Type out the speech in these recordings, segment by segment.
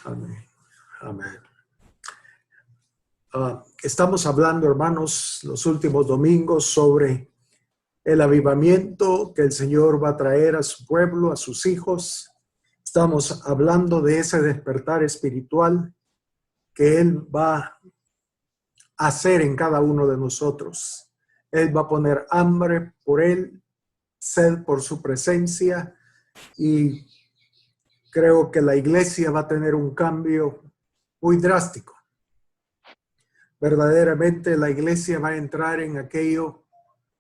Amén. Amén. Estamos hablando, hermanos, los últimos domingos sobre el avivamiento que el Señor va a traer a su pueblo, a sus hijos. Estamos hablando de ese despertar espiritual que Él va a hacer en cada uno de nosotros. Él va a poner hambre por Él, sed por su presencia, y creo que la iglesia va a tener un cambio muy drástico. Verdaderamente la iglesia va a entrar en aquello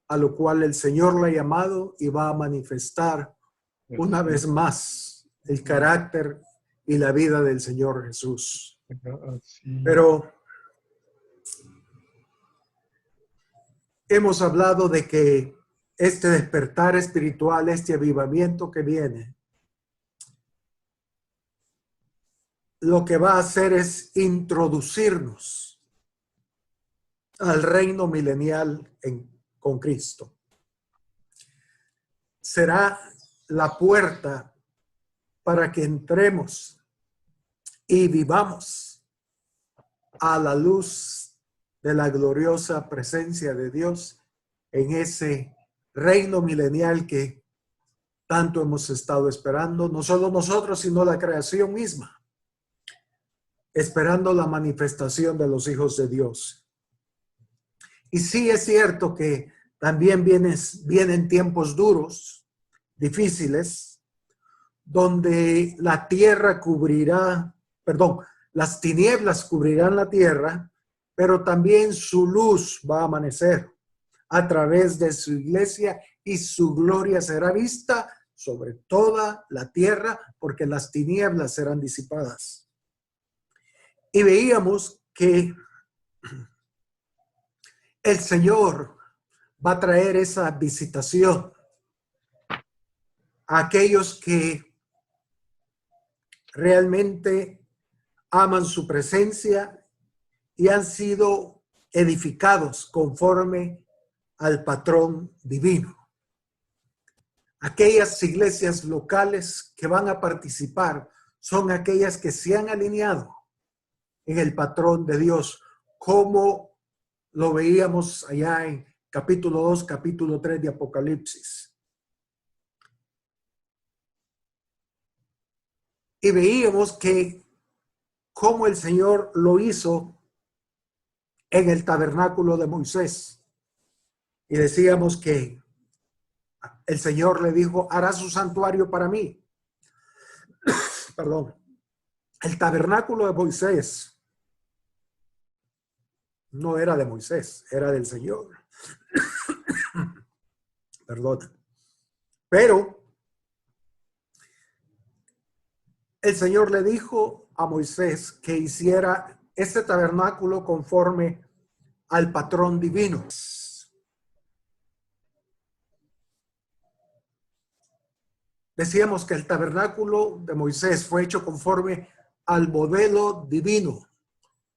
a lo cual el Señor la ha llamado y va a manifestar una vez más el carácter y la vida del Señor Jesús. Pero hemos hablado de que este despertar espiritual, este avivamiento que viene, lo que va a hacer es introducirnos al reino milenial con Cristo. Será la puerta para que entremos y vivamos a la luz de la gloriosa presencia de Dios en ese reino milenial que tanto hemos estado esperando, no solo nosotros, sino la creación misma, esperando la manifestación de los hijos de Dios. Y sí es cierto que también vienen tiempos duros, difíciles, donde la tierra las tinieblas cubrirán la tierra, pero también su luz va a amanecer a través de su iglesia y su gloria será vista sobre toda la tierra porque las tinieblas serán disipadas. Y veíamos que el Señor va a traer esa visitación a aquellos que realmente aman su presencia y han sido edificados conforme al patrón divino. Aquellas iglesias locales que van a participar son aquellas que se han alineado en el patrón de Dios, como lo veíamos allá en capítulo 2, capítulo 3 de Apocalipsis. Y veíamos que cómo el Señor lo hizo en el tabernáculo de Moisés. Y decíamos que el Señor le dijo, harás un santuario para mí. Perdón. El tabernáculo de Moisés no era de Moisés, era del Señor. Perdón. Pero el Señor le dijo a Moisés que hiciera este tabernáculo conforme al patrón divino. Decíamos que el tabernáculo de Moisés fue hecho conforme al modelo divino,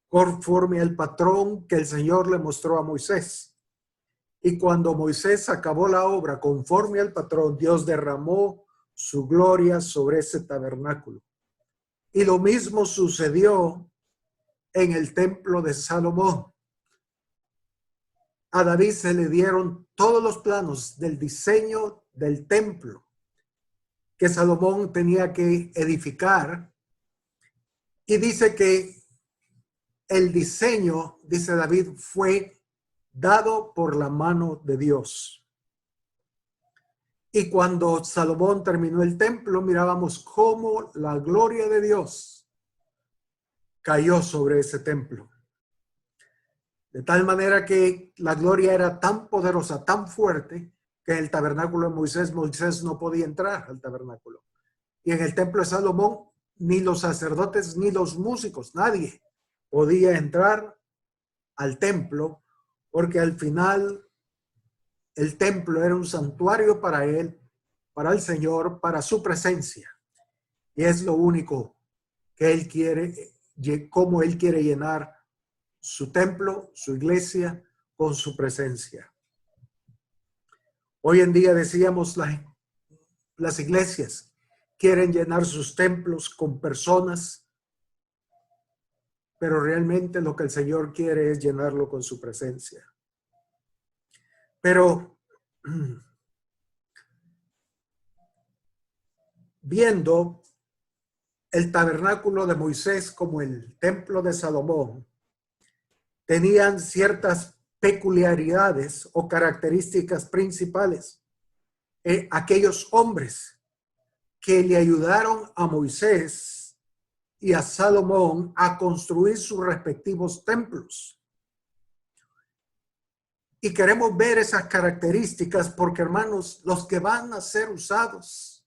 conforme al patrón que el Señor le mostró a Moisés. Y cuando Moisés acabó la obra conforme al patrón, Dios derramó su gloria sobre ese tabernáculo. Y lo mismo sucedió en el templo de Salomón. A David se le dieron todos los planos del diseño del templo que Salomón tenía que edificar. Y dice que el diseño, dice David, fue dado por la mano de Dios. Y cuando Salomón terminó el templo, mirábamos cómo la gloria de Dios cayó sobre ese templo. De tal manera que la gloria era tan poderosa, tan fuerte, que en el tabernáculo de Moisés no podía entrar al tabernáculo. Y en el templo de Salomón, ni los sacerdotes, ni los músicos, nadie podía entrar al templo, porque al final el templo era un santuario para él, para el Señor, para su presencia. Y es lo único que él quiere, cómo él quiere llenar su templo, su iglesia, con su presencia. Hoy en día decíamos, las iglesias quieren llenar sus templos con personas pero realmente lo que el Señor quiere es llenarlo con su presencia. Pero viendo el tabernáculo de Moisés como el templo de Salomón, tenían ciertas peculiaridades o características principales. Aquellos hombres que le ayudaron a Moisés y a Salomón a construir sus respectivos templos. Y queremos ver esas características porque, hermanos, los que van a ser usados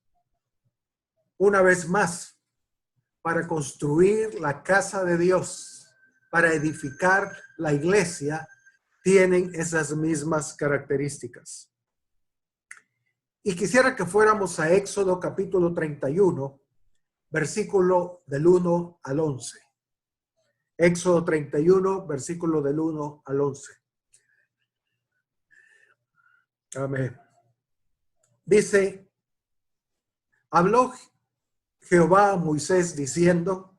una vez más para construir la casa de Dios, para edificar la iglesia, tienen esas mismas características. Y quisiera que fuéramos a Éxodo capítulo 31, versículo del 1 al 11. Éxodo 31, versículo del 1 al 11. Amén. Dice, habló Jehová a Moisés diciendo,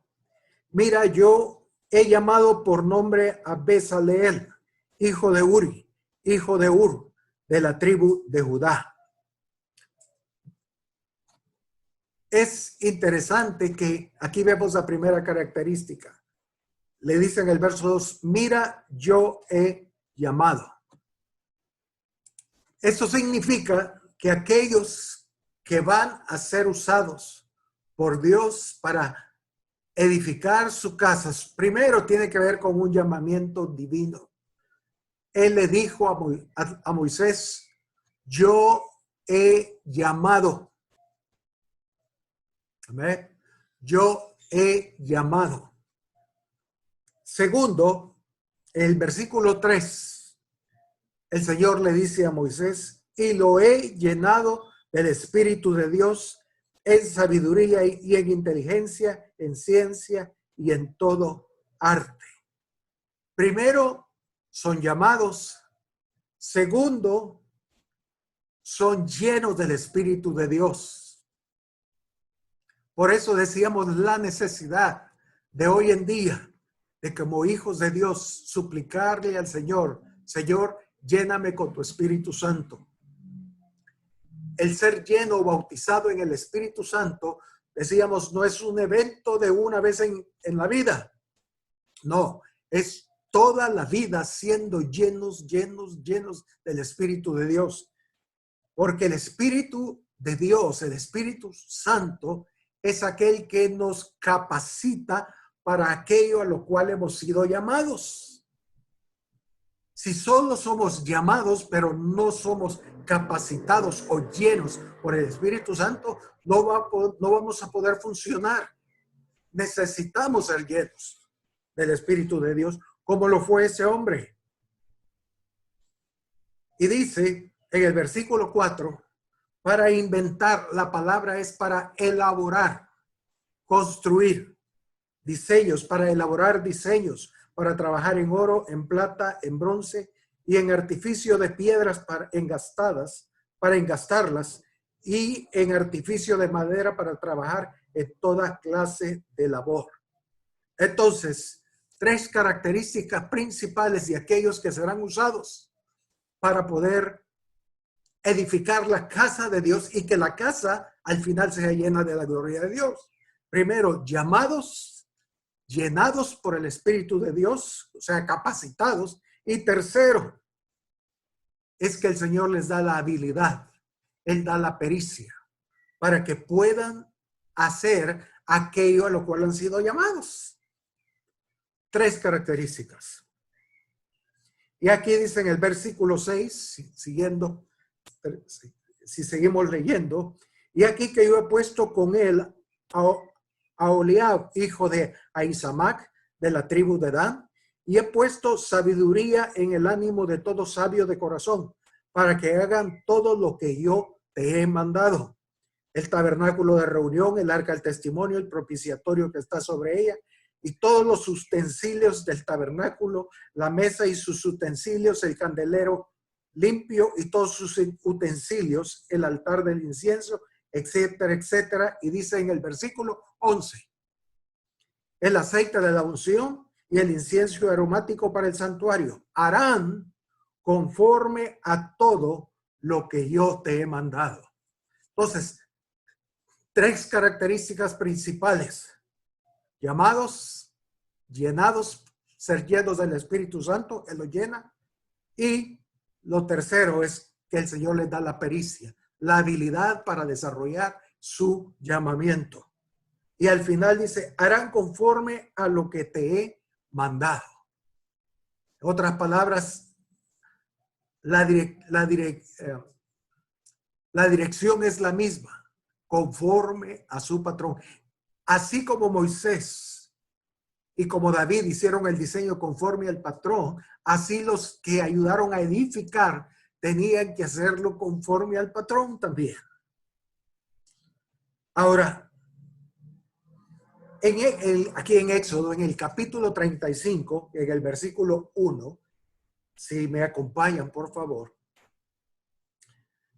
mira, yo he llamado por nombre a Bezaleel, hijo de Uri, hijo de Ur, de la tribu de Judá. Es interesante que aquí vemos la primera característica. Le dice en el verso 2, mira, yo he llamado. Esto significa que aquellos que van a ser usados por Dios para edificar sus casas, primero tiene que ver con un llamamiento divino. Él le dijo a Moisés, yo he llamado. Amén. Yo he llamado. Segundo, el versículo 3, el Señor le dice a Moisés, y lo he llenado del Espíritu de Dios en sabiduría y en inteligencia, en ciencia y en todo arte. Primero, son llamados. Segundo, son llenos del Espíritu de Dios. Por eso decíamos la necesidad de hoy en día de como hijos de Dios suplicarle al Señor, Señor, lléname con tu Espíritu Santo. El ser lleno o bautizado en el Espíritu Santo, decíamos, no es un evento de una vez en la vida. No, es toda la vida siendo llenos del Espíritu de Dios. Porque el Espíritu de Dios, el Espíritu Santo, es aquel que nos capacita para aquello a lo cual hemos sido llamados. Si solo somos llamados, pero no somos capacitados o llenos por el Espíritu Santo, no vamos a poder funcionar. Necesitamos ser llenos del Espíritu de Dios, como lo fue ese hombre. Y dice en el versículo 4, para inventar, la palabra es para elaborar, construir diseños, para elaborar diseños, para trabajar en oro, en plata, en bronce y en artificio de piedras para engastarlas y en artificio de madera para trabajar en toda clase de labor. Entonces, tres características principales de aquellos que serán usados para poder edificar la casa de Dios y que la casa al final sea llena de la gloria de Dios. Primero, llamados, llenados por el Espíritu de Dios, o sea, capacitados. Y tercero, es que el Señor les da la habilidad, Él da la pericia para que puedan hacer aquello a lo cual han sido llamados. Tres características. Y aquí dice en el versículo 6, siguiendo, si seguimos leyendo, y aquí que yo he puesto con él a Oliab, hijo de Ahisamac, de la tribu de Dan, y he puesto sabiduría en el ánimo de todo sabio de corazón, para que hagan todo lo que yo te he mandado. El tabernáculo de reunión, el arca del testimonio, el propiciatorio que está sobre ella, y todos los utensilios del tabernáculo, la mesa y sus utensilios, el candelero limpio y todos sus utensilios, el altar del incienso, etcétera, etcétera. Y dice en el versículo 11, el aceite de la unción y el incienso aromático para el santuario. Harán conforme a todo lo que yo te he mandado. Entonces, tres características principales: llamados, llenados, ser llenos del Espíritu Santo, Él lo llena. Y lo tercero es que el Señor les da la pericia, la habilidad para desarrollar su llamamiento. Y al final dice, harán conforme a lo que te he mandado. En otras palabras, la dirección es la misma, conforme a su patrón. Así como Moisés y como David hicieron el diseño conforme al patrón, así los que ayudaron a edificar tenían que hacerlo conforme al patrón también. Ahora, aquí en Éxodo, en el capítulo 35, en el versículo 1, si me acompañan, por favor.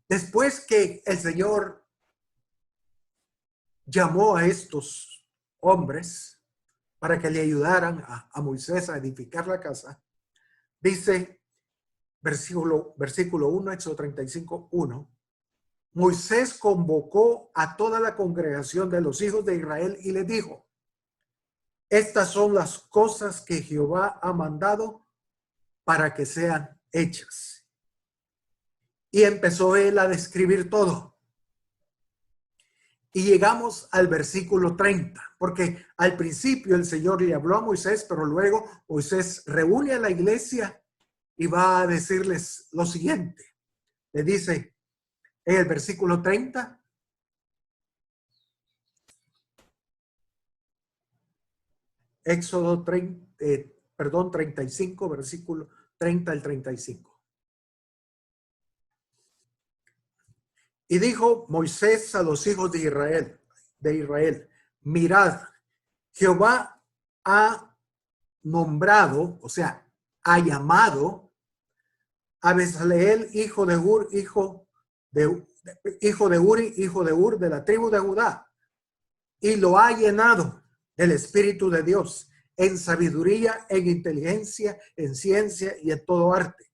Después que el Señor llamó a estos hombres para que le ayudaran a Moisés a edificar la casa, dice, versículo 1, Éxodo 35, 1, Moisés convocó a toda la congregación de los hijos de Israel y les dijo, estas son las cosas que Jehová ha mandado para que sean hechas. Y empezó él a describir todo. Y llegamos al versículo 30, porque al principio el Señor le habló a Moisés, pero luego Moisés reúne a la iglesia y va a decirles lo siguiente. Le dice en el versículo 30, Éxodo 35, versículo 30 al 35. Y dijo Moisés a los hijos de Israel, mirad, Jehová ha nombrado, o sea, ha llamado a Bezaleel, hijo de Uri, hijo de Ur, de la tribu de Judá, y lo ha llenado del Espíritu de Dios, en sabiduría, en inteligencia, en ciencia y en todo arte,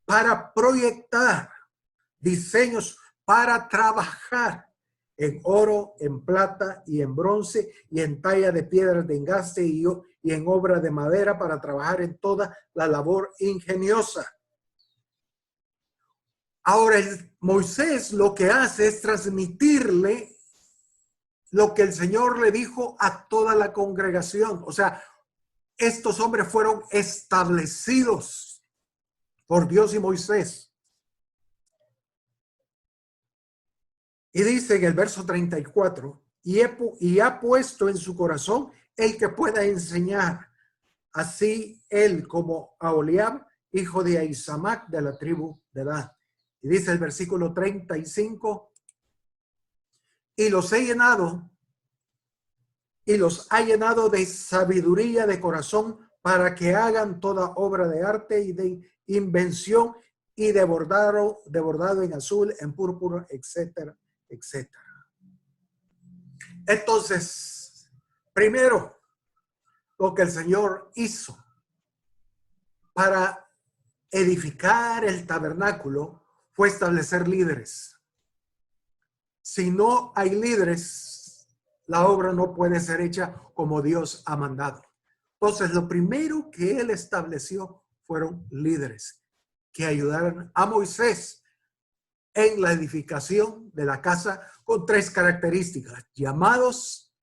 para proyectar diseños, para trabajar en oro, en plata y en bronce y en talla de piedras de engaste y en obra de madera, para trabajar en toda la labor ingeniosa. Ahora, Moisés lo que hace es transmitirle lo que el Señor le dijo a toda la congregación. O sea, estos hombres fueron establecidos por Dios y Moisés. Y dice en el verso 34, y ha puesto en su corazón el que pueda enseñar, así él como Aholiab, hijo de Ahisamac, de la tribu de Dan. Y dice el versículo 35, y los ha llenado de sabiduría de corazón para que hagan toda obra de arte y de invención y de bordado en azul, en púrpura, etcétera, etcétera. Entonces, primero, lo que el Señor hizo para edificar el tabernáculo fue establecer líderes. Si no hay líderes, la obra no puede ser hecha como Dios ha mandado. Entonces, lo primero que él estableció fueron líderes que ayudaran a Moisés en la edificación de la casa con tres características: llamados,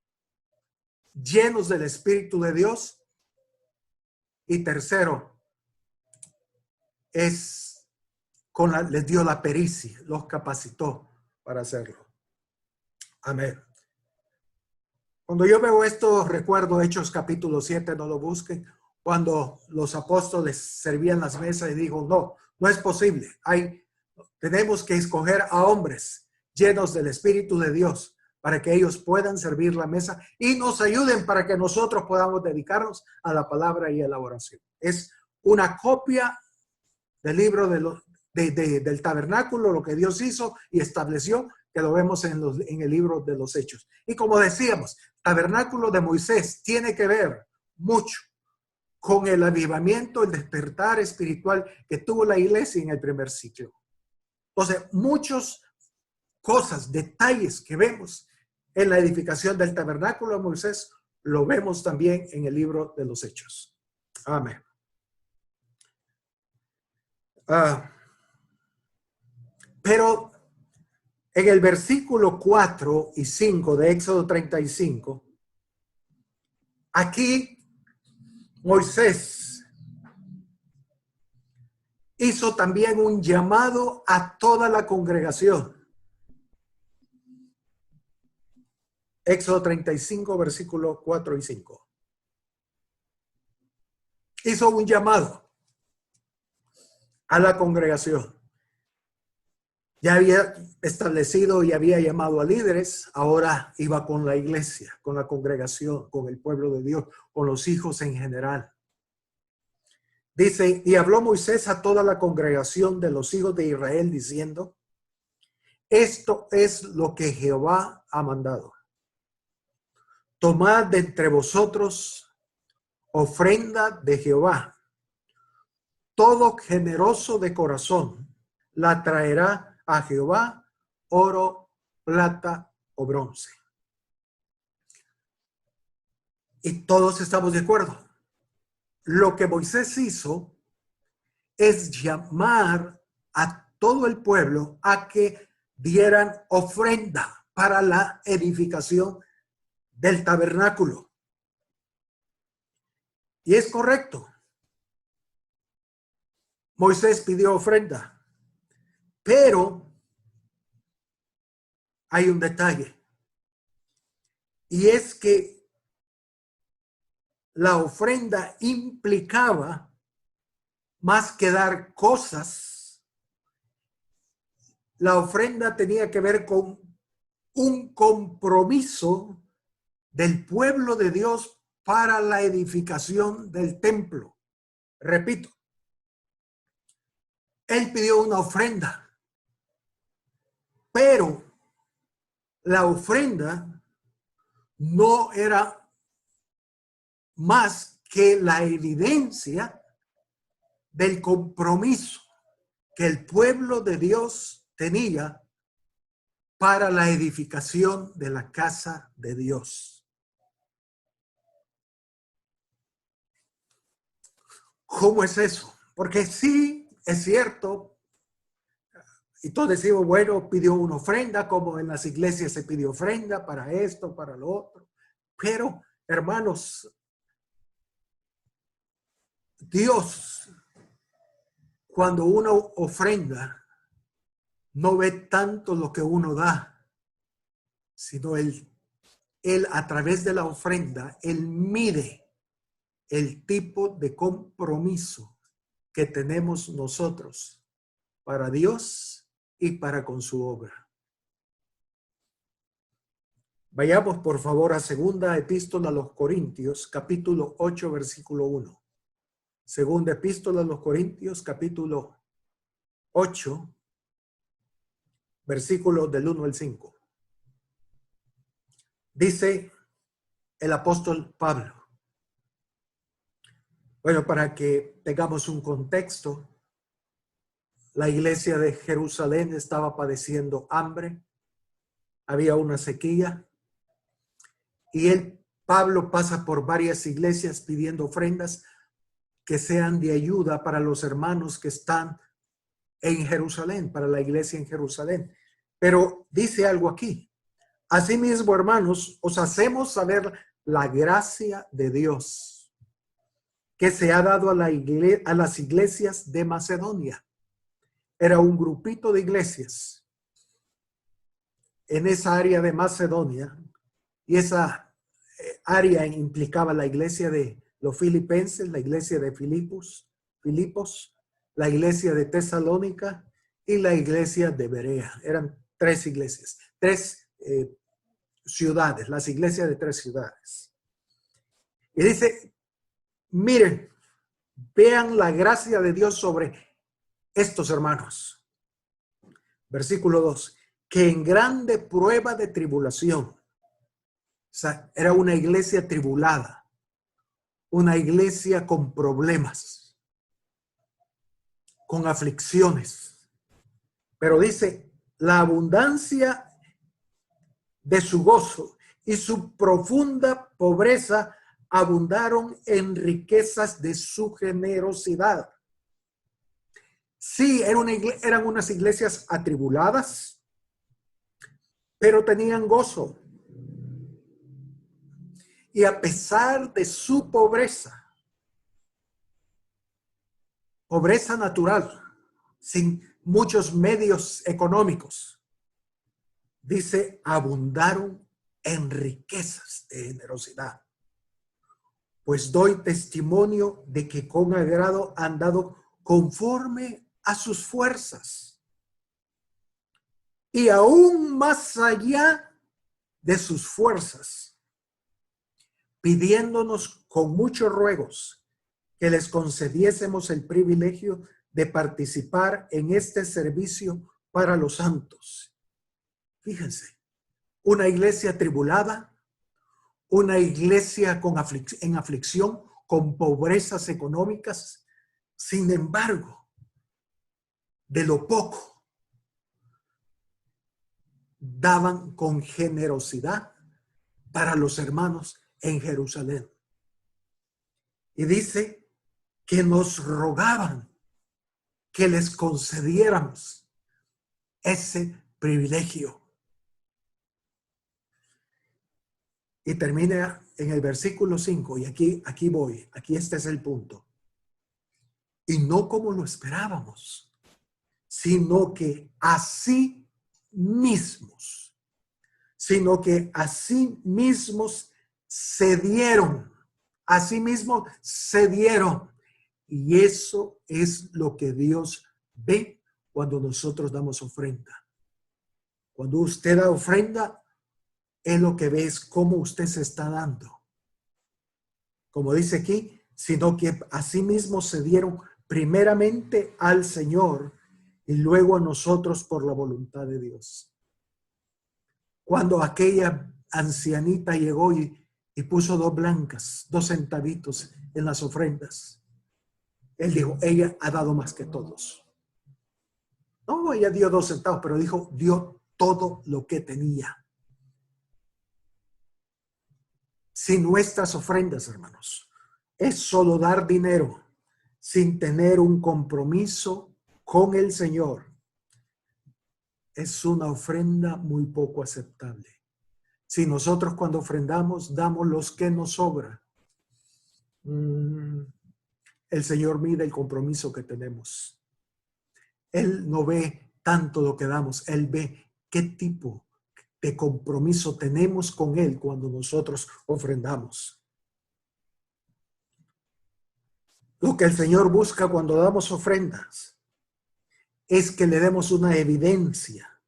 llenos del Espíritu de Dios, y tercero, les dio la pericia, los capacitó para hacerlo. Amén. Cuando yo veo esto, recuerdo Hechos capítulo 7, no lo busquen, cuando los apóstoles servían las mesas y dijo, no es posible. Tenemos que escoger a hombres llenos del Espíritu de Dios para que ellos puedan servir la mesa y nos ayuden para que nosotros podamos dedicarnos a la palabra y a la oración. Es una copia del libro del tabernáculo, lo que Dios hizo y estableció, que lo vemos en el libro de los Hechos. Y como decíamos, tabernáculo de Moisés tiene que ver mucho con el avivamiento, el despertar espiritual que tuvo la iglesia en el primer siglo. Entonces, muchas cosas, detalles que vemos en la edificación del tabernáculo de Moisés, lo vemos también en el libro de los Hechos. Amén. Pero en el versículo 4 y 5 de Éxodo 35, aquí Moisés hizo también un llamado a toda la congregación. Éxodo 35, versículos 4 y 5. Hizo un llamado a la congregación. Ya había establecido y había llamado a líderes, ahora iba con la iglesia, con la congregación, con el pueblo de Dios, con los hijos en general. Dice, y habló Moisés a toda la congregación de los hijos de Israel diciendo, esto es lo que Jehová ha mandado. Tomad de entre vosotros ofrenda de Jehová. Todo generoso de corazón la traerá a Jehová, oro, plata o bronce. Y todos estamos de acuerdo. Lo que Moisés hizo es llamar a todo el pueblo a que dieran ofrenda para la edificación del tabernáculo. Y es correcto. Moisés pidió ofrenda, pero hay un detalle. Y es que la ofrenda implicaba más que dar cosas. La ofrenda tenía que ver con un compromiso del pueblo de Dios para la edificación del templo. Repito, él pidió una ofrenda, pero la ofrenda no era más que la evidencia del compromiso que el pueblo de Dios tenía para la edificación de la casa de Dios. ¿Cómo es eso? Porque sí, es cierto, y todos decimos, bueno, pidió una ofrenda, como en las iglesias se pidió ofrenda para esto, para lo otro. Pero, hermanos, Dios, cuando uno ofrenda, no ve tanto lo que uno da, sino él a través de la ofrenda, él mide el tipo de compromiso que tenemos nosotros para Dios y para con su obra. Vayamos por favor a segunda epístola a los Corintios, capítulo 8, versículo 1. Segunda epístola a los Corintios, capítulo 8, versículo del 1 al 5. Dice el apóstol Pablo. Bueno, para que tengamos un contexto, la iglesia de Jerusalén estaba padeciendo hambre, había una sequía, y Pablo pasa por varias iglesias pidiendo ofrendas que sean de ayuda para los hermanos que están en Jerusalén, para la iglesia en Jerusalén. Pero dice algo aquí. Asimismo, hermanos, os hacemos saber la gracia de Dios que se ha dado a las iglesias de Macedonia. Era un grupito de iglesias en esa área de Macedonia, y esa área implicaba la iglesia de los filipenses, la iglesia de Filipos, la iglesia de Tesalónica y la iglesia de Berea. Eran tres iglesias, tres ciudades, las iglesias de tres ciudades. Y dice, miren, vean la gracia de Dios sobre estos hermanos. Versículo 2, que en grande prueba de tribulación, o sea, era una iglesia tribulada, una iglesia con problemas, con aflicciones. Pero dice, la abundancia de su gozo y su profunda pobreza abundaron en riquezas de su generosidad. Sí, eran unas iglesias atribuladas, pero tenían gozo. Y a pesar de su pobreza natural, sin muchos medios económicos, dice, abundaron en riquezas de generosidad. Pues doy testimonio de que con agrado han dado conforme a sus fuerzas y aún más allá de sus fuerzas, pidiéndonos con muchos ruegos que les concediésemos el privilegio de participar en este servicio para los santos. Fíjense, una iglesia atribulada, una iglesia en aflicción, con pobrezas económicas. Sin embargo, de lo poco, daban con generosidad para los hermanos en Jerusalén. Y dice que nos rogaban que les concediéramos ese privilegio. Y termina en el versículo 5, y aquí voy, aquí este es el punto. Y no como lo esperábamos, sino que así mismos se dieron, Y eso es lo que Dios ve cuando nosotros damos ofrenda. Cuando usted da ofrenda, es lo que ve, es cómo usted se está dando. Como dice aquí, sino que asimismo se dieron primeramente al Señor y luego a nosotros por la voluntad de Dios. Cuando aquella ancianita llegó y puso 2 blancas, 2 centavitos en las ofrendas, él dijo, ella ha dado más que todos. No, ella dio 2 centavos, pero dijo, dio todo lo que tenía. Si nuestras ofrendas, hermanos, es solo dar dinero sin tener un compromiso con el Señor, es una ofrenda muy poco aceptable. Si nosotros cuando ofrendamos damos los que nos sobra, el Señor mide el compromiso que tenemos. Él no ve tanto lo que damos, Él ve qué tipo de compromiso tenemos con Él cuando nosotros ofrendamos. Lo que el Señor busca cuando damos ofrendas es que le demos una evidencia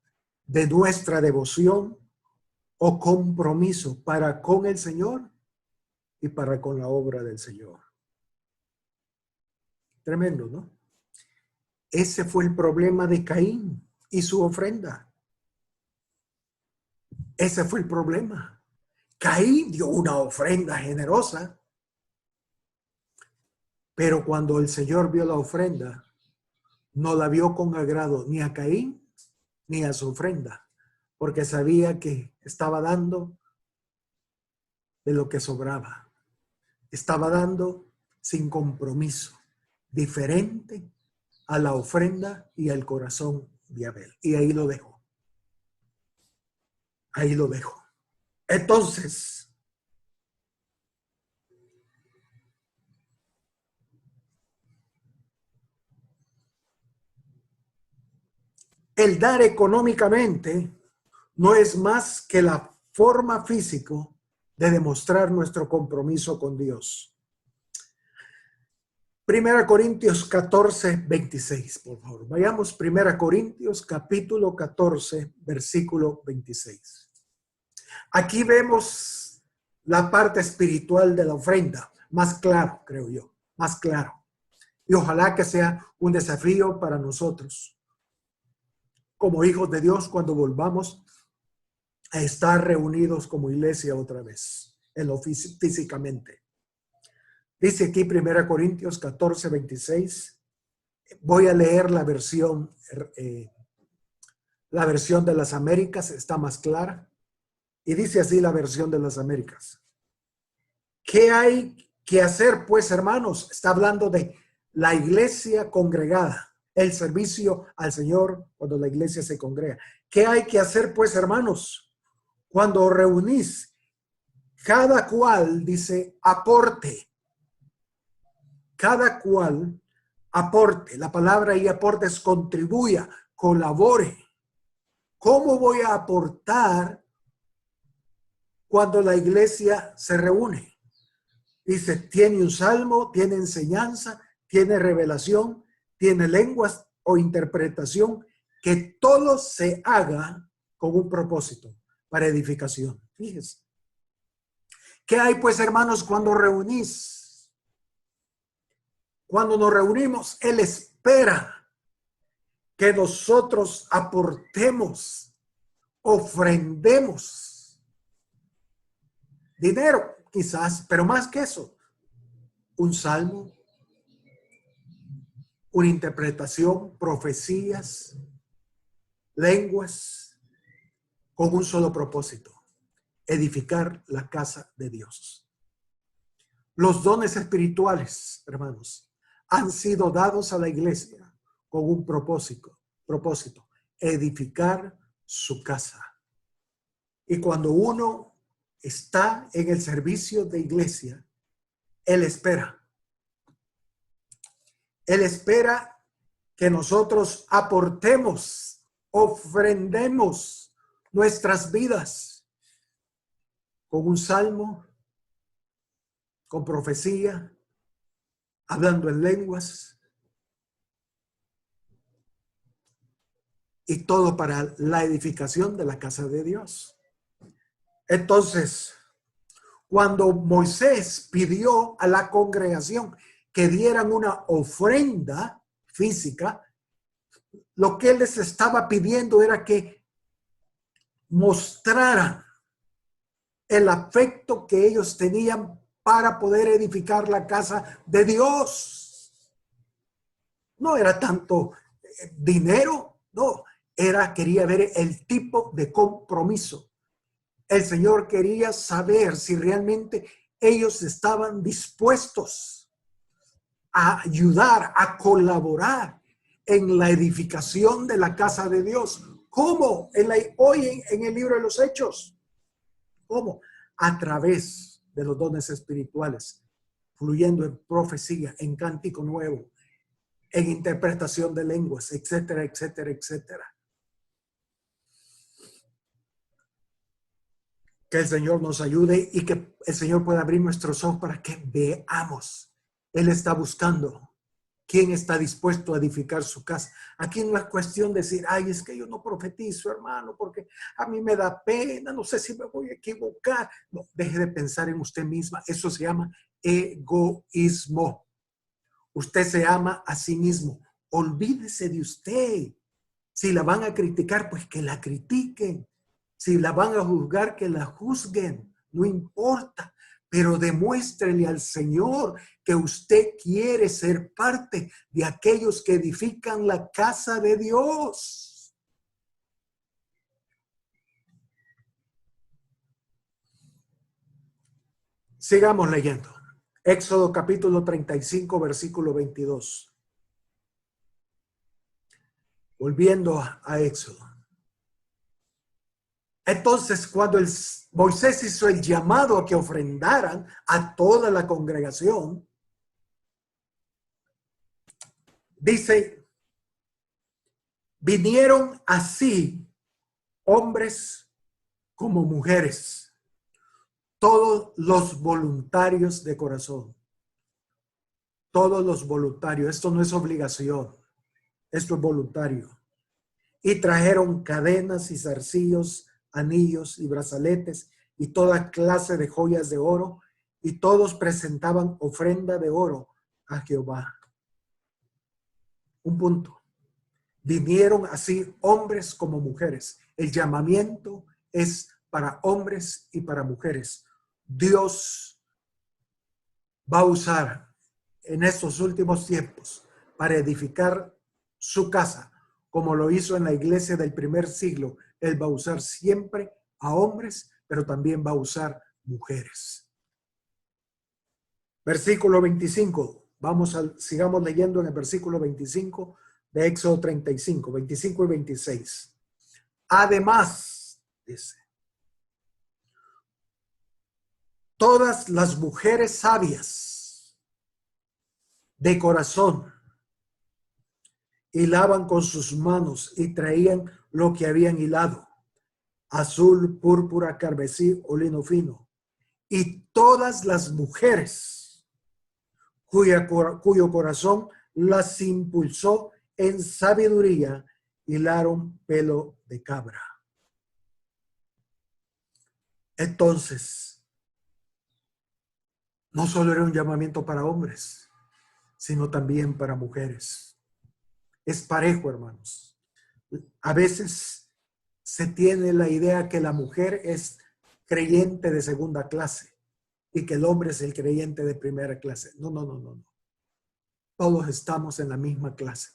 de nuestra devoción o compromiso para con el Señor y para con la obra del Señor. Tremendo, ¿no? Ese fue el problema de Caín y su ofrenda. Ese fue el problema. Caín dio una ofrenda generosa, pero cuando el Señor vio la ofrenda, no la vio con agrado ni a Caín ni a su ofrenda, porque sabía que estaba dando de lo que sobraba. Estaba dando sin compromiso, diferente a la ofrenda y al corazón de Abel. Y ahí lo dejo. Ahí lo dejo. Entonces, el dar económicamente no es más que la forma física de demostrar nuestro compromiso con Dios. 1 Corintios 14, 26, por favor. Vayamos 1 Corintios capítulo 14, versículo 26. Aquí vemos la parte espiritual de la ofrenda, más claro, creo yo, más claro. Y ojalá que sea un desafío para nosotros, como hijos de Dios, cuando volvamos a estar reunidos como iglesia otra vez, en lo físicamente. Dice aquí 1 Corintios 14, 26. Voy a leer la versión de las Américas, está más clara. Y dice así la versión de las Américas. ¿Qué hay que hacer, pues, hermanos? Está hablando de la iglesia congregada, el servicio al Señor cuando la iglesia se congrega. ¿Qué hay que hacer, pues, hermanos? Cuando os reunís, cada cual, dice, aporte. Cada cual aporte. La palabra ahí aporte es contribuya, colabore. ¿Cómo voy a aportar cuando la iglesia se reúne? Dice, tiene un salmo, tiene enseñanza, tiene revelación, tiene lenguas o interpretación, que todo se haga con un propósito para edificación. Fíjese. ¿Qué hay, pues, hermanos, cuando reunís? Cuando nos reunimos, Él espera que nosotros aportemos, ofrendemos dinero, quizás, pero más que eso, un salmo, una interpretación, profecías, lenguas, con un solo propósito: edificar la casa de Dios. Los dones espirituales, hermanos, han sido dados a la iglesia con un propósito, edificar su casa. Y cuando uno está en el servicio de iglesia, Él espera que nosotros aportemos, ofrendemos nuestras vidas con un salmo, con profecía, hablando en lenguas, y todo para la edificación de la casa de Dios. Entonces, cuando Moisés pidió a la congregación que dieran una ofrenda física, lo que él les estaba pidiendo era que mostraran el afecto que ellos tenían para poder edificar la casa de Dios. No era tanto dinero, no, quería ver el tipo de compromiso. El Señor quería saber si realmente ellos estaban dispuestos a ayudar, a colaborar en la edificación de la casa de Dios. ¿Cómo? Hoy en el libro de los Hechos. ¿Cómo? A través de los dones espirituales, fluyendo en profecía, en cántico nuevo, en interpretación de lenguas, etcétera, etcétera, etcétera. Que el Señor nos ayude y que el Señor pueda abrir nuestros ojos para que veamos. Él está buscando quién está dispuesto a edificar su casa. Aquí no es cuestión de decir, ay, es que yo no profetizo, hermano, porque a mí me da pena, no sé si me voy a equivocar. No, deje de pensar en usted misma. Eso se llama egoísmo. Usted se ama a sí mismo. Olvídese de usted. Si la van a criticar, pues que la critiquen. Si la van a juzgar, que la juzguen. No importa. Pero demuéstrele al Señor que usted quiere ser parte de aquellos que edifican la casa de Dios. Sigamos leyendo. Éxodo capítulo 35, versículo 22. Volviendo a Éxodo. Entonces, cuando Moisés hizo el llamado a que ofrendaran a toda la congregación, dice, vinieron así hombres como mujeres, todos los voluntarios de corazón, todos los voluntarios. Esto no es obligación, esto es voluntario. Y trajeron cadenas y zarcillos, anillos y brazaletes y toda clase de joyas de oro, y todos presentaban ofrenda de oro a Jehová. Un punto. Vinieron así hombres como mujeres. El llamamiento es para hombres y para mujeres. Dios va a usar en estos últimos tiempos para edificar su casa, como lo hizo en la iglesia del primer siglo, Él va a usar siempre a hombres, pero también va a usar mujeres. Versículo 25. Sigamos leyendo en el versículo 25 de Éxodo 35, 25 y 26. Además, dice, todas las mujeres sabias de corazón hilaban con sus manos y traían lo que habían hilado: azul, púrpura, carmesí o lino fino. Y todas las mujeres cuyo corazón las impulsó en sabiduría hilaron pelo de cabra. Entonces, no solo era un llamamiento para hombres, sino también para mujeres. Es parejo, hermanos. A veces se tiene la idea que la mujer es creyente de segunda clase y que el hombre es el creyente de primera clase. No, no, no, no, no. Todos estamos en la misma clase.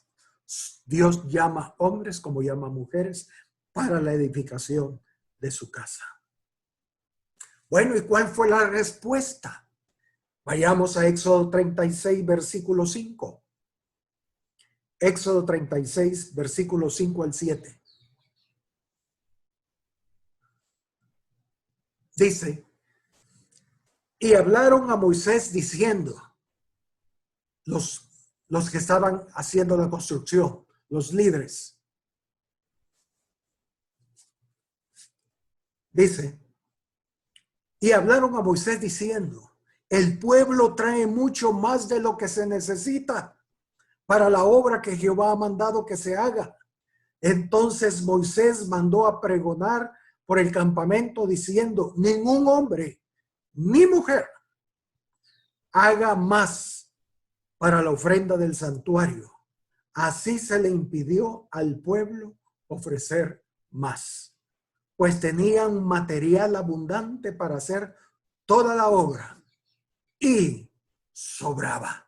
Dios llama hombres como llama mujeres para la edificación de su casa. Bueno, ¿y cuál fue la respuesta? Vayamos a Éxodo 36, versículo 5. Éxodo 36, versículo 5 al 7. Dice, y hablaron a Moisés diciendo, los que estaban haciendo la construcción, los líderes. Dice, y hablaron a Moisés diciendo, el pueblo trae mucho más de lo que se necesita para la obra que Jehová ha mandado que se haga. Entonces Moisés mandó a pregonar por el campamento diciendo, ningún hombre ni mujer haga más para la ofrenda del santuario. Así se le impidió al pueblo ofrecer más, pues tenían material abundante para hacer toda la obra y sobraba.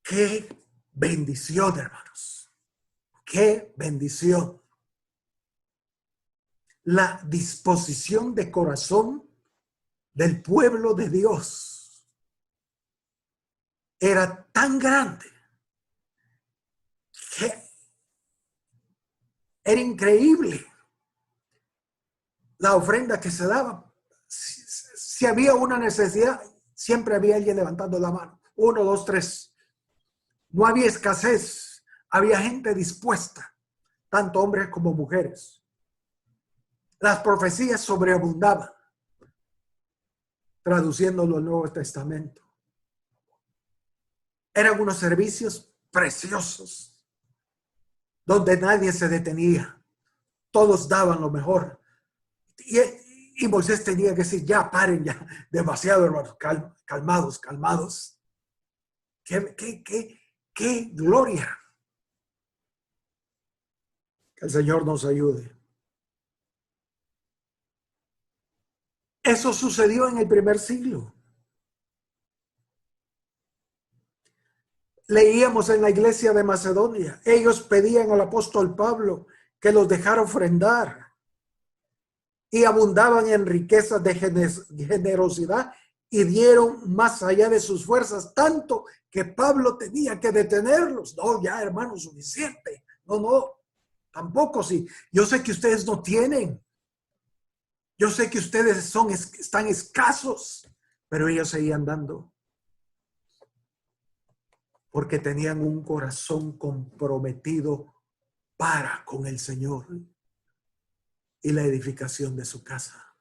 ¡Qué bendición, hermanos! ¡Qué bendición! La disposición de corazón del pueblo de Dios era tan grande que era increíble la ofrenda que se daba. Si había una necesidad, siempre había alguien levantando la mano. 1, 2, 3. No había escasez. Había gente dispuesta, tanto hombres como mujeres. Las profecías sobreabundaban, traduciéndolo al Nuevo Testamento. Eran unos servicios preciosos, donde nadie se detenía. Todos daban lo mejor. Y Moisés tenía que decir, ya paren, ya, demasiado, hermanos, calmados, calmados. ¡Qué gloria! Que el Señor nos ayude. Eso sucedió en el primer siglo. Leíamos en la iglesia de Macedonia. Ellos pedían al apóstol Pablo que los dejara ofrendar y abundaban en riquezas de generosidad y dieron más allá de sus fuerzas, tanto que Pablo tenía que detenerlos. No, ya, hermano, suficiente. No, tampoco sí. Yo sé que ustedes no tienen. Yo sé que ustedes están escasos, pero ellos seguían dando. Porque tenían un corazón comprometido para con el Señor y la edificación de su casa.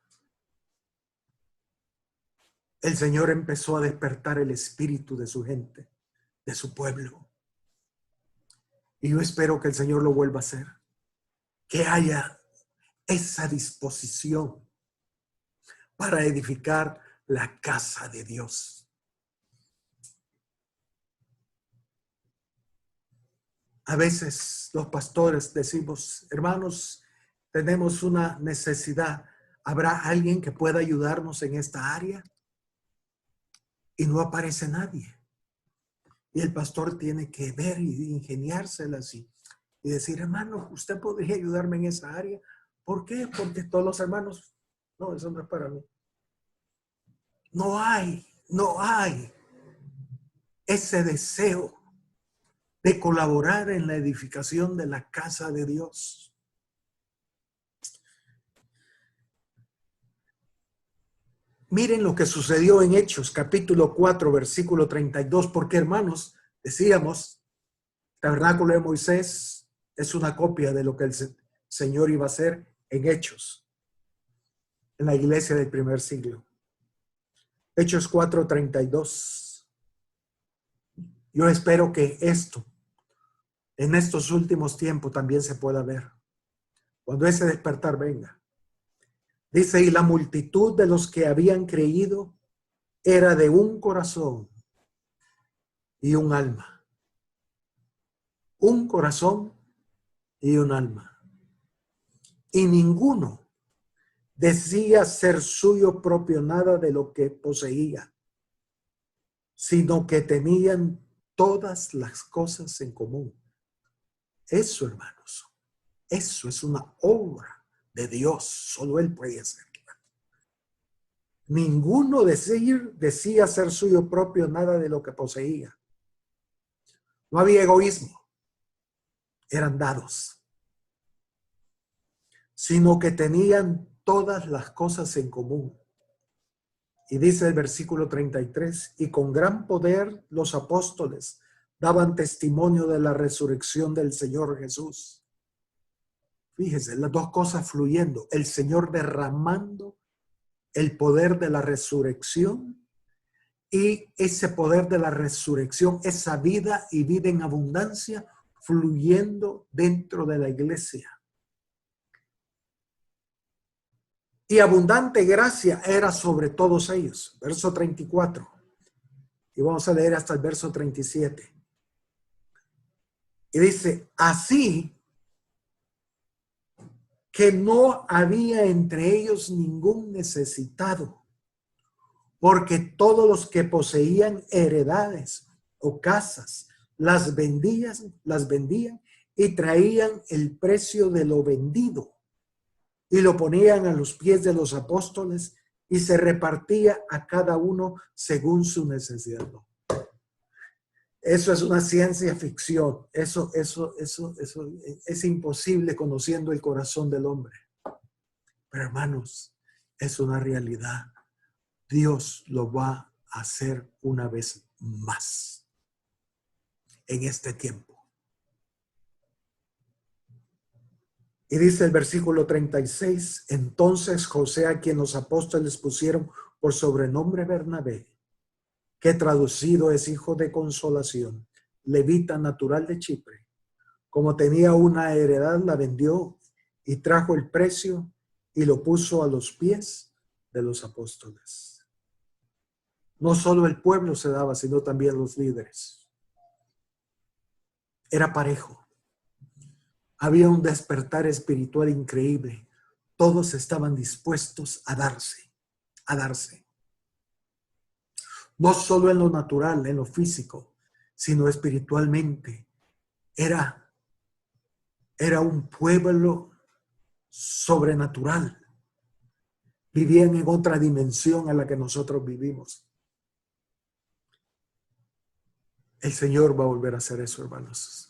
El Señor empezó a despertar el espíritu de su gente, de su pueblo. Y yo espero que el Señor lo vuelva a hacer. Que haya esa disposición para edificar la casa de Dios. A veces los pastores decimos, hermanos, tenemos una necesidad. ¿Habrá alguien que pueda ayudarnos en esta área? y no aparece nadie. Y el pastor tiene que ver y ingeniárselas y decir, hermano, usted podría ayudarme en esa área. ¿Por qué? Porque todos los hermanos, no, eso no es para mí. No hay ese deseo de colaborar en la edificación de la casa de Dios. Miren lo que sucedió en Hechos, capítulo 4, versículo 32, porque hermanos, decíamos, el tabernáculo de Moisés es una copia de lo que el Señor iba a hacer en Hechos, en la iglesia del primer siglo. Hechos 4, 32. Yo espero que esto, en estos últimos tiempos, también se pueda ver. Cuando ese despertar venga. Dice, y la multitud de los que habían creído era de un corazón y un alma. Un corazón y un alma. Y ninguno decía ser suyo propio nada de lo que poseía, sino que tenían todas las cosas en común. Eso, hermanos, eso es una obra de Dios. Solo Él puede hacerla. Ninguno decía ser suyo propio nada de lo que poseía. No había egoísmo. Eran dados. Sino que tenían todas las cosas en común. Y dice el versículo 33, y con gran poder los apóstoles daban testimonio de la resurrección del Señor Jesús. Fíjese, las dos cosas fluyendo. El Señor derramando el poder de la resurrección y ese poder de la resurrección, esa vida y vida en abundancia fluyendo dentro de la iglesia. Y abundante gracia era sobre todos ellos. Verso 34. Y vamos a leer hasta el verso 37. Y dice, así que no había entre ellos ningún necesitado, porque todos los que poseían heredades o casas las vendían y traían el precio de lo vendido y lo ponían a los pies de los apóstoles y se repartía a cada uno según su necesidad. Eso es una ciencia ficción. Eso es imposible conociendo el corazón del hombre. Pero hermanos, es una realidad. Dios lo va a hacer una vez más en este tiempo. Y dice el versículo 36, entonces José, a quien los apóstoles pusieron por sobrenombre Bernabé, que traducido es hijo de consolación, levita natural de Chipre, como tenía una heredad, la vendió y trajo el precio y lo puso a los pies de los apóstoles. No solo el pueblo se daba, sino también los líderes. Era parejo. Había un despertar espiritual increíble. Todos estaban dispuestos a darse, a darse. No solo en lo natural, en lo físico, sino espiritualmente. Era un pueblo sobrenatural. Vivían en otra dimensión a la que nosotros vivimos. El Señor va a volver a hacer eso, hermanos.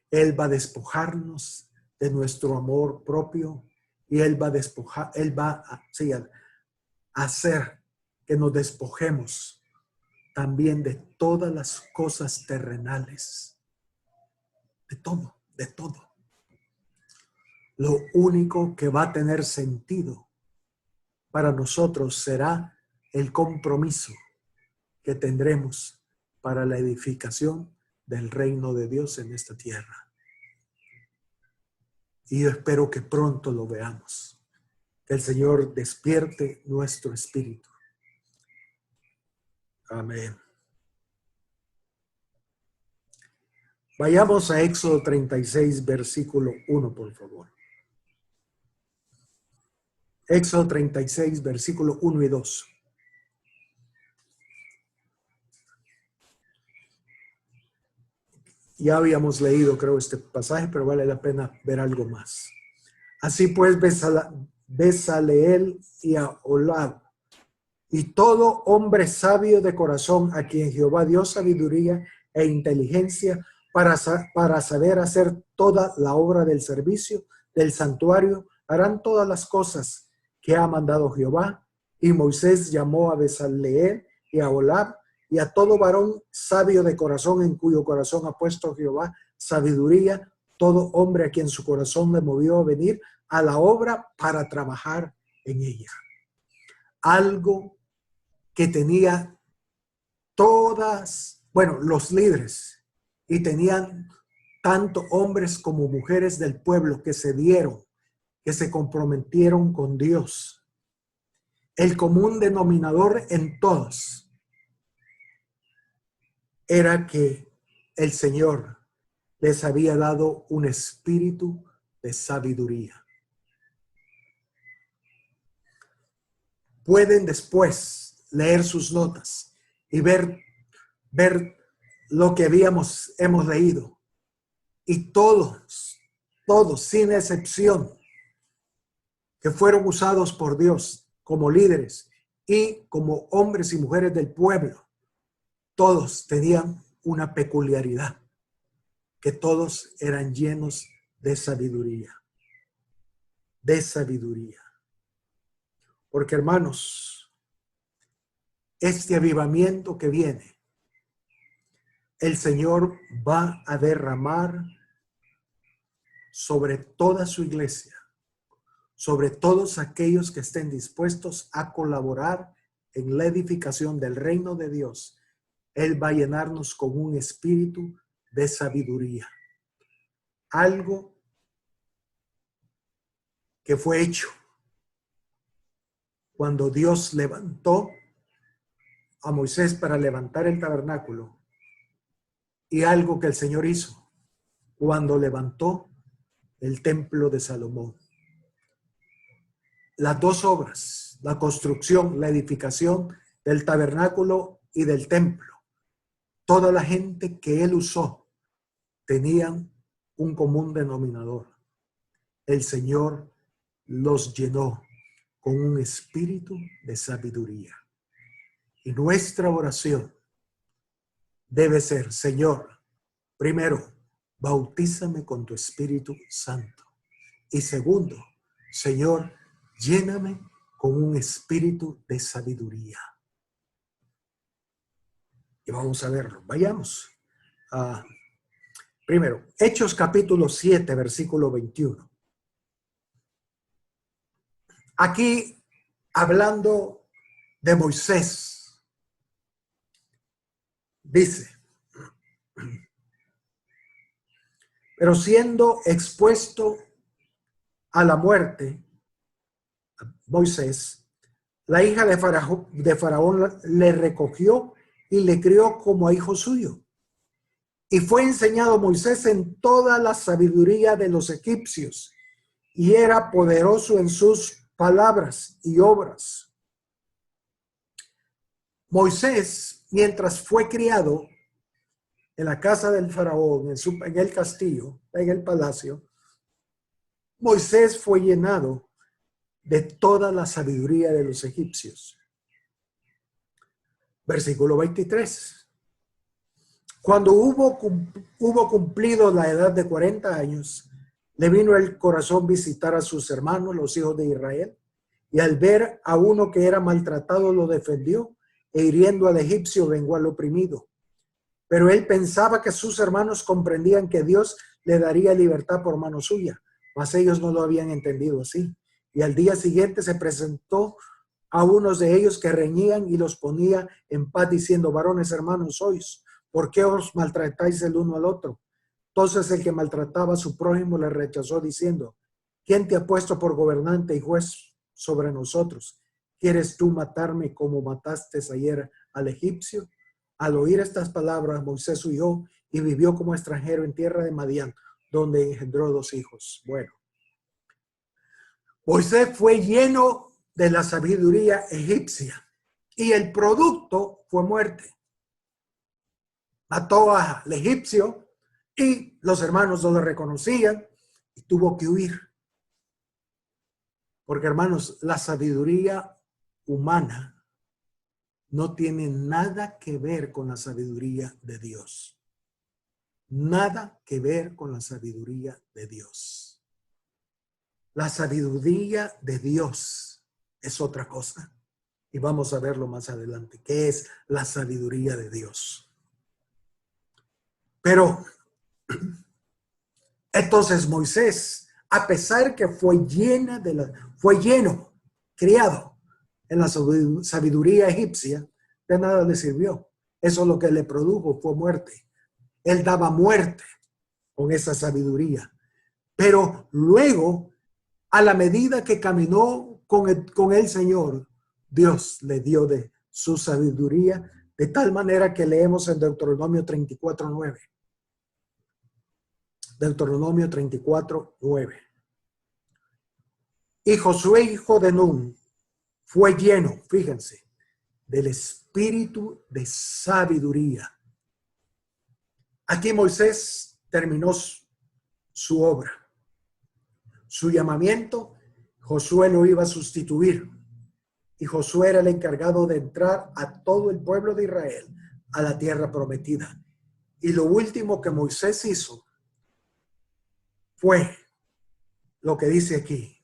Él va a despojarnos de nuestro amor propio y Él va a hacer que nos despojemos también de todas las cosas terrenales. De todo, de todo. Lo único que va a tener sentido para nosotros será el compromiso que tendremos para la edificación del reino de Dios en esta tierra. Y yo espero que pronto lo veamos. Que el Señor despierte nuestro espíritu. Amén. Vayamos a Éxodo 36, versículo 1, por favor. Éxodo 36, versículo 1 y 2. Ya habíamos leído, creo, este pasaje, pero vale la pena ver algo más. Así pues, Bezaleel y Aholiab, y todo hombre sabio de corazón, a quien Jehová dio sabiduría e inteligencia para saber hacer toda la obra del servicio del santuario, harán todas las cosas que ha mandado Jehová. Y Moisés llamó a Bezaleel y a Aholiab y a todo varón sabio de corazón, en cuyo corazón ha puesto Jehová sabiduría, todo hombre a quien su corazón le movió a venir a la obra para trabajar en ella. Algo que tenía los líderes, y tenían tanto hombres como mujeres del pueblo que se dieron, que se comprometieron con Dios. El común denominador en todos era que el Señor les había dado un espíritu de sabiduría. Pueden después leer sus notas y ver lo que hemos leído. Y todos, sin excepción, que fueron usados por Dios como líderes y como hombres y mujeres del pueblo, todos tenían una peculiaridad, que todos eran llenos de sabiduría. De sabiduría. Porque, hermanos, este avivamiento que viene, el Señor va a derramar sobre toda su iglesia, sobre todos aquellos que estén dispuestos a colaborar en la edificación del reino de Dios. Él va a llenarnos con un espíritu de sabiduría. Algo que fue hecho cuando Dios levantó a Moisés para levantar el tabernáculo, y algo que el Señor hizo cuando levantó el templo de Salomón. Las dos obras, la construcción, la edificación del tabernáculo y del templo, toda la gente que él usó tenían un común denominador. El Señor los llenó con un espíritu de sabiduría. Y nuestra oración debe ser: Señor, primero, bautízame con tu Espíritu Santo. Y segundo, Señor, lléname con un espíritu de sabiduría. Y vamos a verlo. Vayamos. Primero, Hechos capítulo 7, versículo 21. Aquí, hablando de Moisés, dice: pero siendo expuesto a la muerte, Moisés, la hija de Faraón le recogió y le crió como a hijo suyo. Y fue enseñado Moisés en toda la sabiduría de los egipcios, y era poderoso en sus palabras y obras. Moisés, mientras fue criado en la casa del faraón, en el castillo, en el palacio, Moisés fue llenado de toda la sabiduría de los egipcios. Versículo 23. Cuando hubo cumplido la edad de 40 años, le vino el corazón visitar a sus hermanos, los hijos de Israel, y al ver a uno que era maltratado, lo defendió, e hiriendo al egipcio vengó al oprimido. Pero él pensaba que sus hermanos comprendían que Dios le daría libertad por mano suya, mas ellos no lo habían entendido así. Y al día siguiente se presentó a unos de ellos que reñían y los ponía en paz, diciendo: varones hermanos sois, ¿por qué os maltratáis el uno al otro? Entonces el que maltrataba a su prójimo le rechazó, diciendo: ¿quién te ha puesto por gobernante y juez sobre nosotros? ¿Quieres tú matarme como mataste ayer al egipcio? Al oír estas palabras, Moisés huyó y vivió como extranjero en tierra de Madián, donde engendró 2 hijos. Bueno, Moisés fue lleno de la sabiduría egipcia y el producto fue muerte. Mató al egipcio Y los hermanos no lo reconocían y tuvo que huir. Porque, hermanos, la sabiduría humana no tiene nada que ver con la sabiduría de Dios. Nada que ver con la sabiduría de Dios. La sabiduría de Dios es otra cosa. Y vamos a verlo más adelante. ¿Qué es la sabiduría de Dios? Pero entonces Moisés, a pesar que fue lleno, criado en la sabiduría egipcia, de nada le sirvió. Eso lo que le produjo fue muerte. Él daba muerte con esa sabiduría. Pero luego, a la medida que caminó con el Señor, Dios le dio de su sabiduría, de tal manera que leemos en Deuteronomio 34:9. Deuteronomio 34:9. Y Josué, hijo de Nun, fue lleno, fíjense, del espíritu de sabiduría. Aquí Moisés terminó su obra. Su llamamiento, Josué lo iba a sustituir. Y Josué era el encargado de entrar a todo el pueblo de Israel a la tierra prometida. Y lo último que Moisés hizo fue lo que dice aquí.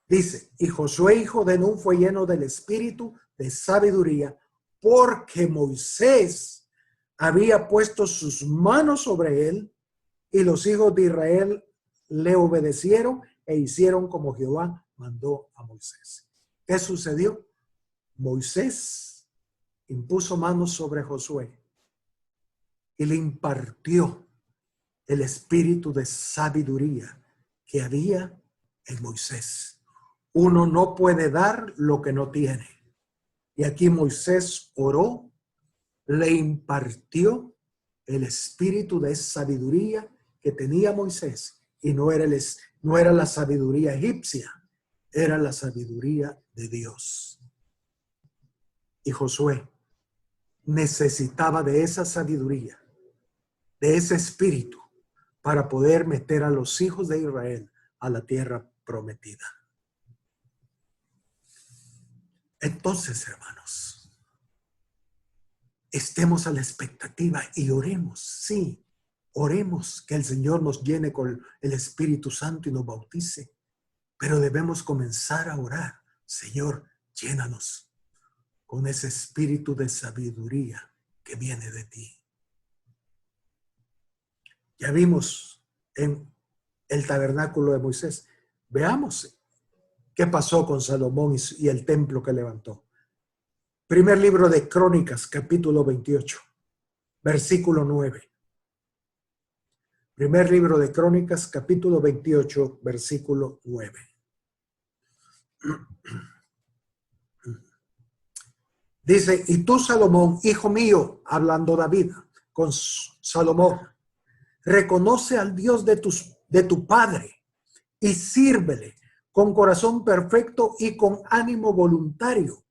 Dice, y Josué, hijo de Nun, fue lleno del espíritu de sabiduría, porque Moisés había puesto sus manos sobre él, y los hijos de Israel le obedecieron e hicieron como Jehová mandó a Moisés. ¿Qué sucedió? Moisés impuso manos sobre Josué y le impartió el espíritu de sabiduría que había en Moisés. Uno no puede dar lo que no tiene. Y aquí Moisés oró, le impartió el espíritu de sabiduría que tenía Moisés. Y no era la sabiduría egipcia, era la sabiduría de Dios. Y Josué necesitaba de esa sabiduría, de ese espíritu, para poder meter a los hijos de Israel a la tierra prometida. Entonces, hermanos, estemos a la expectativa y oremos, sí, oremos que el Señor nos llene con el Espíritu Santo y nos bautice, pero debemos comenzar a orar, Señor, llénanos con ese espíritu de sabiduría que viene de ti. Ya vimos en el tabernáculo de Moisés, veamos qué pasó con Salomón y el templo que levantó. Primer libro de Crónicas, capítulo 28, versículo 9. Primer libro de Crónicas, capítulo 28, versículo 9. Dice, y tú, Salomón, hijo mío, hablando David con Salomón, reconoce al Dios de tu padre y sírvele con corazón perfecto y con ánimo voluntario,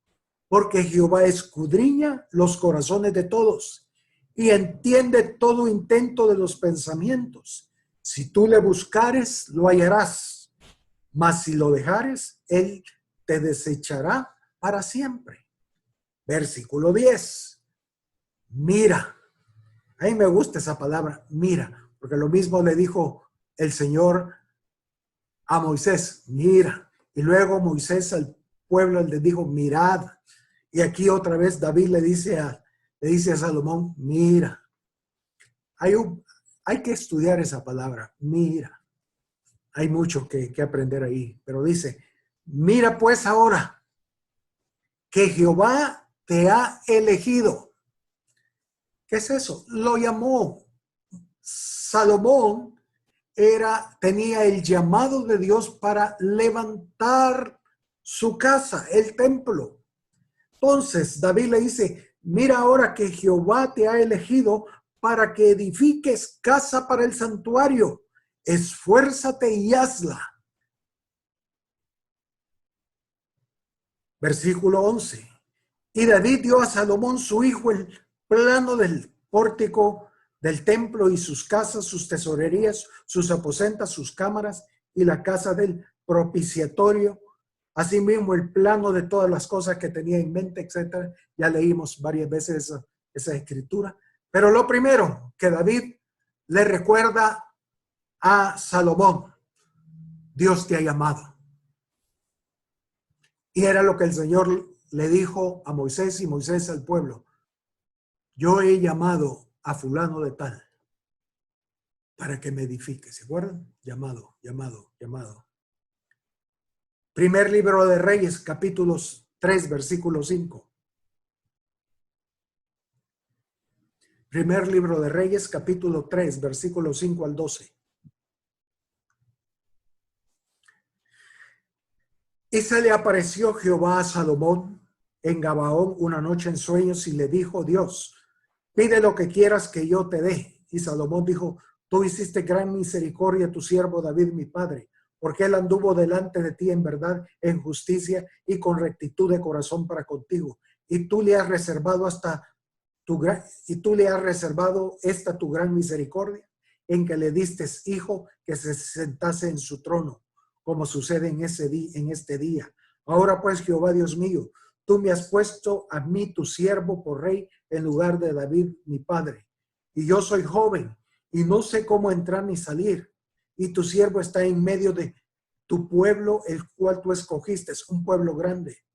porque Jehová escudriña los corazones de todos y entiende todo intento de los pensamientos. Si tú le buscares, lo hallarás, mas si lo dejares, él te desechará para siempre. Versículo 10. Mira. A mí me gusta esa palabra, mira, porque lo mismo le dijo el Señor a Moisés, mira. Y luego Moisés al pueblo le dijo, mirad. Y aquí otra vez David le dice a Salomón, mira. Hay que estudiar esa palabra, mira. Hay mucho que aprender ahí, pero dice, mira pues ahora que Jehová te ha elegido. ¿Qué es eso? Lo llamó. Salomón tenía el llamado de Dios para levantar su casa, el templo. Entonces David le dice, mira ahora que Jehová te ha elegido para que edifiques casa para el santuario. Esfuérzate y hazla. Versículo 11. Y David dio a Salomón su hijo el plano del pórtico del templo y sus casas, sus tesorerías, sus aposentas, sus cámaras y la casa del propiciatorio. Asimismo, el plano de todas las cosas que tenía en mente, etcétera. Ya leímos varias veces esa escritura. Pero lo primero que David le recuerda a Salomón: Dios te ha llamado. Y era lo que el Señor le dijo a Moisés y Moisés al pueblo: yo he llamado a fulano de tal para que me edifique. ¿Se acuerdan? Llamado, llamado, llamado. Primer libro de Reyes, capítulos 3, versículo 5. Primer libro de Reyes, capítulo 3, versículo 5 al 12. Y se le apareció Jehová a Salomón en Gabaón una noche en sueños y le dijo Dios: pide lo que quieras que yo te dé. Y Salomón dijo: tú hiciste gran misericordia a tu siervo David mi padre, porque él anduvo delante de ti en verdad, en justicia y con rectitud de corazón para contigo. Y tú le has reservado esta tu gran misericordia, en que le diste hijo que se sentase en su trono, como sucede en este día. Ahora pues, Jehová Dios mío, tú me has puesto a mí, tu siervo, por rey en lugar de David mi padre. Y yo soy joven y no sé cómo entrar ni salir. Y tu siervo está en medio de tu pueblo, el cual tú escogiste, es un pueblo grande,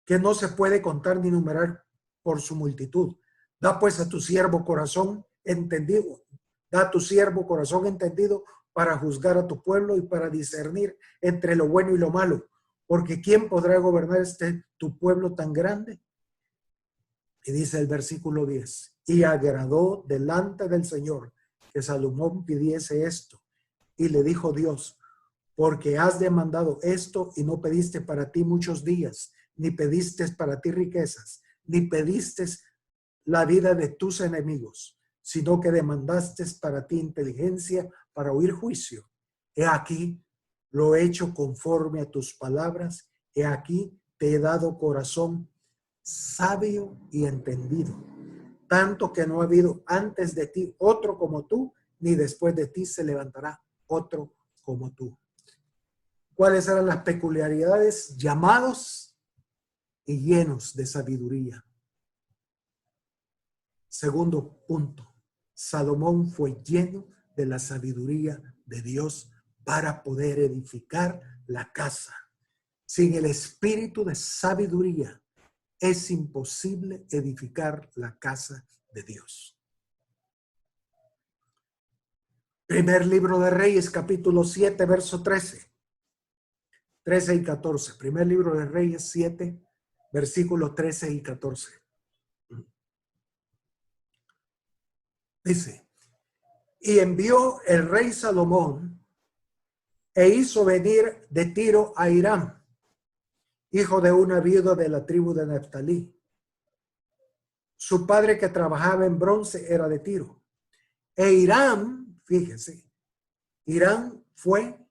que no se puede contar ni numerar por su multitud. Da pues a tu siervo corazón entendido. Da a tu siervo corazón entendido para juzgar a tu pueblo y para discernir entre lo bueno y lo malo. Porque ¿quién podrá gobernar tu pueblo tan grande? Y dice el versículo 10. Y agradó delante del Señor que Salomón pidiese esto. Y le dijo Dios: porque has demandado esto y no pediste para ti muchos días, ni pediste para ti riquezas, ni pediste la vida de tus enemigos, sino que demandaste para ti inteligencia para oír juicio. He aquí, lo he hecho conforme a tus palabras. He aquí, te he dado corazón sabio y entendido, tanto que no ha habido antes de ti otro como tú, ni después de ti se levantará otro como tú. ¿Cuáles eran las peculiaridades? Llamados y llenos de sabiduría. Segundo punto, Salomón fue lleno de la sabiduría de Dios para poder edificar la casa. Sin el espíritu de sabiduría es imposible edificar la casa de Dios. Primer libro de Reyes, capítulo 7, verso 13 y 14. Primer libro de Reyes 7, versículos 13 y 14. Dice: y envió el rey Salomón e hizo venir de Tiro a Hiram, hijo de una viuda de la tribu de Neftalí. Su padre, que trabajaba en bronce, era de Tiro. E Hiram, fíjese, Hiram fue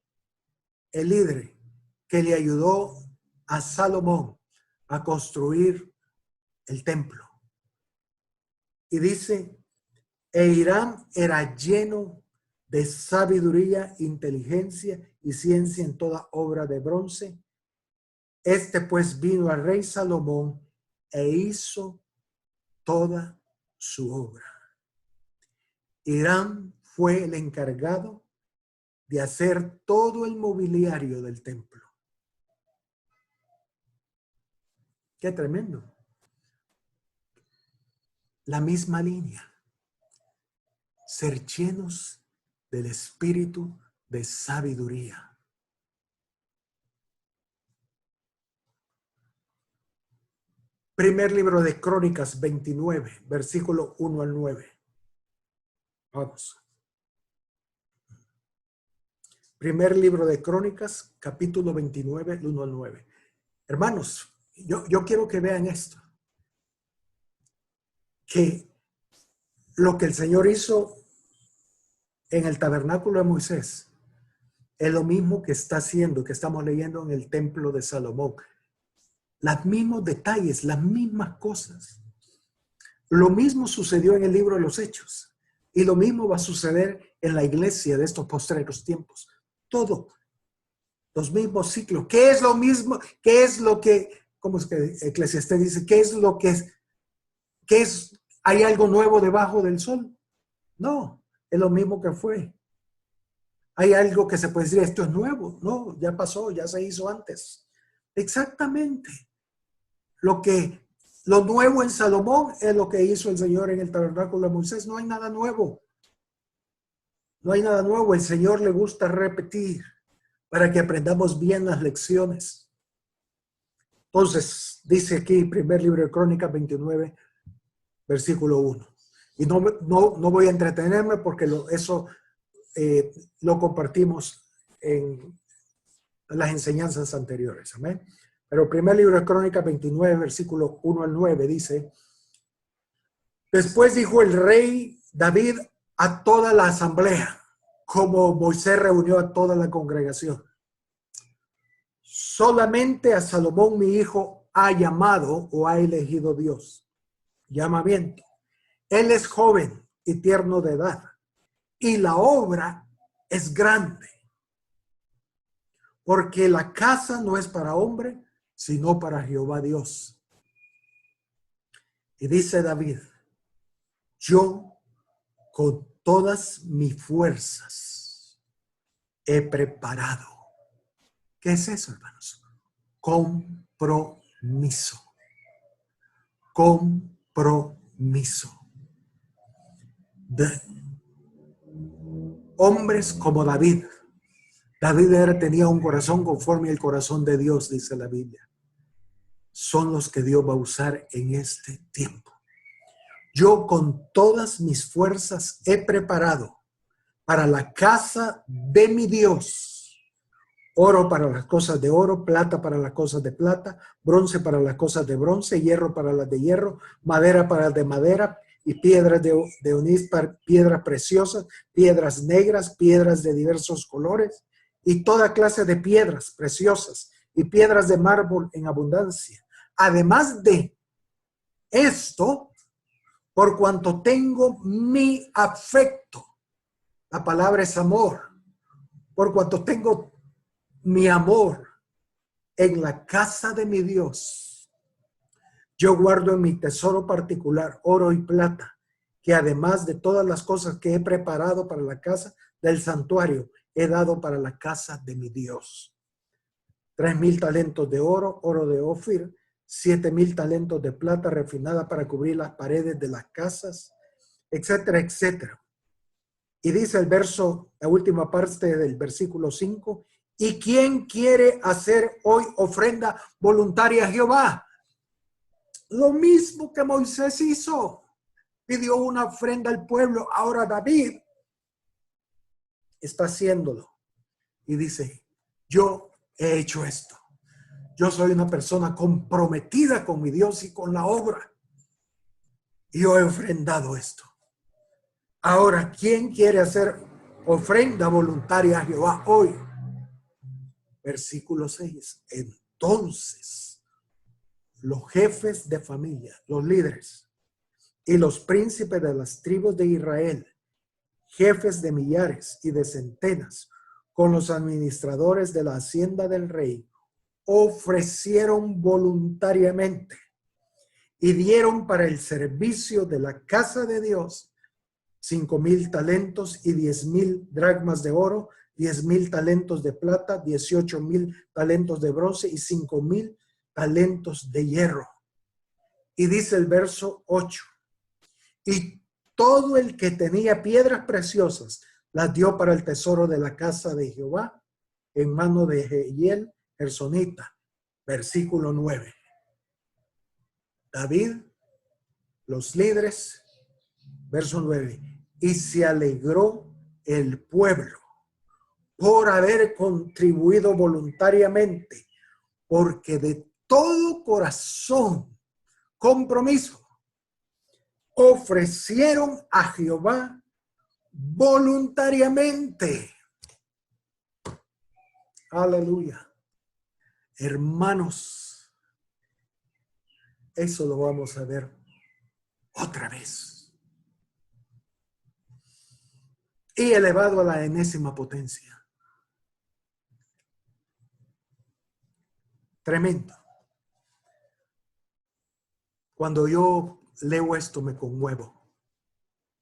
el líder que le ayudó a Salomón a construir el templo. Y dice: e Hiram era lleno de sabiduría, inteligencia y ciencia en toda obra de bronce. Este pues vino al rey Salomón e hizo toda su obra. Hiram fue el encargado de hacer todo el mobiliario del templo. Qué tremendo. La misma línea. Ser llenos del espíritu de sabiduría. Primer libro de Crónicas 29, versículo 1 al 9. Vamos. Primer libro de Crónicas, capítulo 29, 1 al 9. Hermanos, yo quiero que vean esto. Que lo que el Señor hizo en el tabernáculo de Moisés es lo mismo que está haciendo, que estamos leyendo en el templo de Salomón. Los mismos detalles, las mismas cosas. Lo mismo sucedió en el libro de los Hechos. Y lo mismo va a suceder en la iglesia de estos postreros tiempos. Todo, los mismos ciclos. ¿Qué es lo mismo? ¿Qué es lo que, como es que Eclesiastés dice, qué es lo que es? ¿Qué es? ¿Hay algo nuevo debajo del sol? No, es lo mismo que fue. ¿Hay algo que se puede decir, esto es nuevo? No, ya pasó, ya se hizo antes. Exactamente. Lo nuevo en Salomón es lo que hizo el Señor en el tabernáculo de Moisés. No hay nada nuevo. No hay nada nuevo. El Señor le gusta repetir para que aprendamos bien las lecciones. Entonces, dice aquí, primer libro de Crónicas 29, versículo 1. Y no voy a entretenerme porque eso lo compartimos en las enseñanzas anteriores. Amén. Pero el primer libro de Crónicas 29, versículo 1 al 9 dice: después dijo el rey David a toda la asamblea, como Moisés reunió a toda la congregación: solamente a Salomón mi hijo ha llamado o ha elegido Dios. Llamamiento. Él es joven y tierno de edad, y la obra es grande, porque la casa no es para hombre, sino para Jehová Dios. Y dice David: yo con todas mis fuerzas he preparado. ¿Qué es eso, hermanos? Compromiso. Compromiso. De hombres como David. David tenía un corazón conforme al corazón de Dios, dice la Biblia. Son los que Dios va a usar en este tiempo. Yo con todas mis fuerzas he preparado para la casa de mi Dios oro para las cosas de oro, plata para las cosas de plata, bronce para las cosas de bronce, hierro para las de hierro, madera para las de madera, y piedras de onís, piedras preciosas, piedras negras, piedras de diversos colores, y toda clase de piedras preciosas, y piedras de mármol en abundancia. Además de esto, por cuanto tengo mi afecto, la palabra es amor, por cuanto tengo mi amor en la casa de mi Dios, yo guardo en mi tesoro particular oro y plata, que además de todas las cosas que he preparado para la casa del santuario, he dado para la casa de mi Dios. 3,000 talentos de oro, oro de Ofir, 7,000 talentos de plata refinada para cubrir las paredes de las casas, etcétera, etcétera. Y dice el verso, la última parte del versículo 5, ¿y quién quiere hacer hoy ofrenda voluntaria a Jehová? Lo mismo que Moisés hizo. Pidió una ofrenda al pueblo. Ahora David está haciéndolo. Y dice, yo he hecho esto. Yo soy una persona comprometida con mi Dios y con la obra. Y yo he ofrendado esto. Ahora, ¿quién quiere hacer ofrenda voluntaria a Jehová hoy? Versículo 6. Entonces, los jefes de familia, los líderes y los príncipes de las tribus de Israel, jefes de millares y de centenas, con los administradores de la hacienda del rey, ofrecieron voluntariamente y dieron para el servicio de la casa de Dios 5,000 talentos y 10,000 dracmas de oro, 10,000 talentos de plata, 18,000 talentos de bronce y 5,000 talentos de hierro. Y dice el verso 8, y todo el que tenía piedras preciosas las dio para el tesoro de la casa de Jehová en mano de Jehiel Gersonita. Versículo 9. David, los líderes, verso 9, y se alegró el pueblo por haber contribuido voluntariamente, porque de todo corazón, compromiso, ofrecieron a Jehová voluntariamente. Aleluya. Hermanos, eso lo vamos a ver otra vez. y elevado a la enésima potencia. Tremendo. Cuando yo leo esto me conmuevo,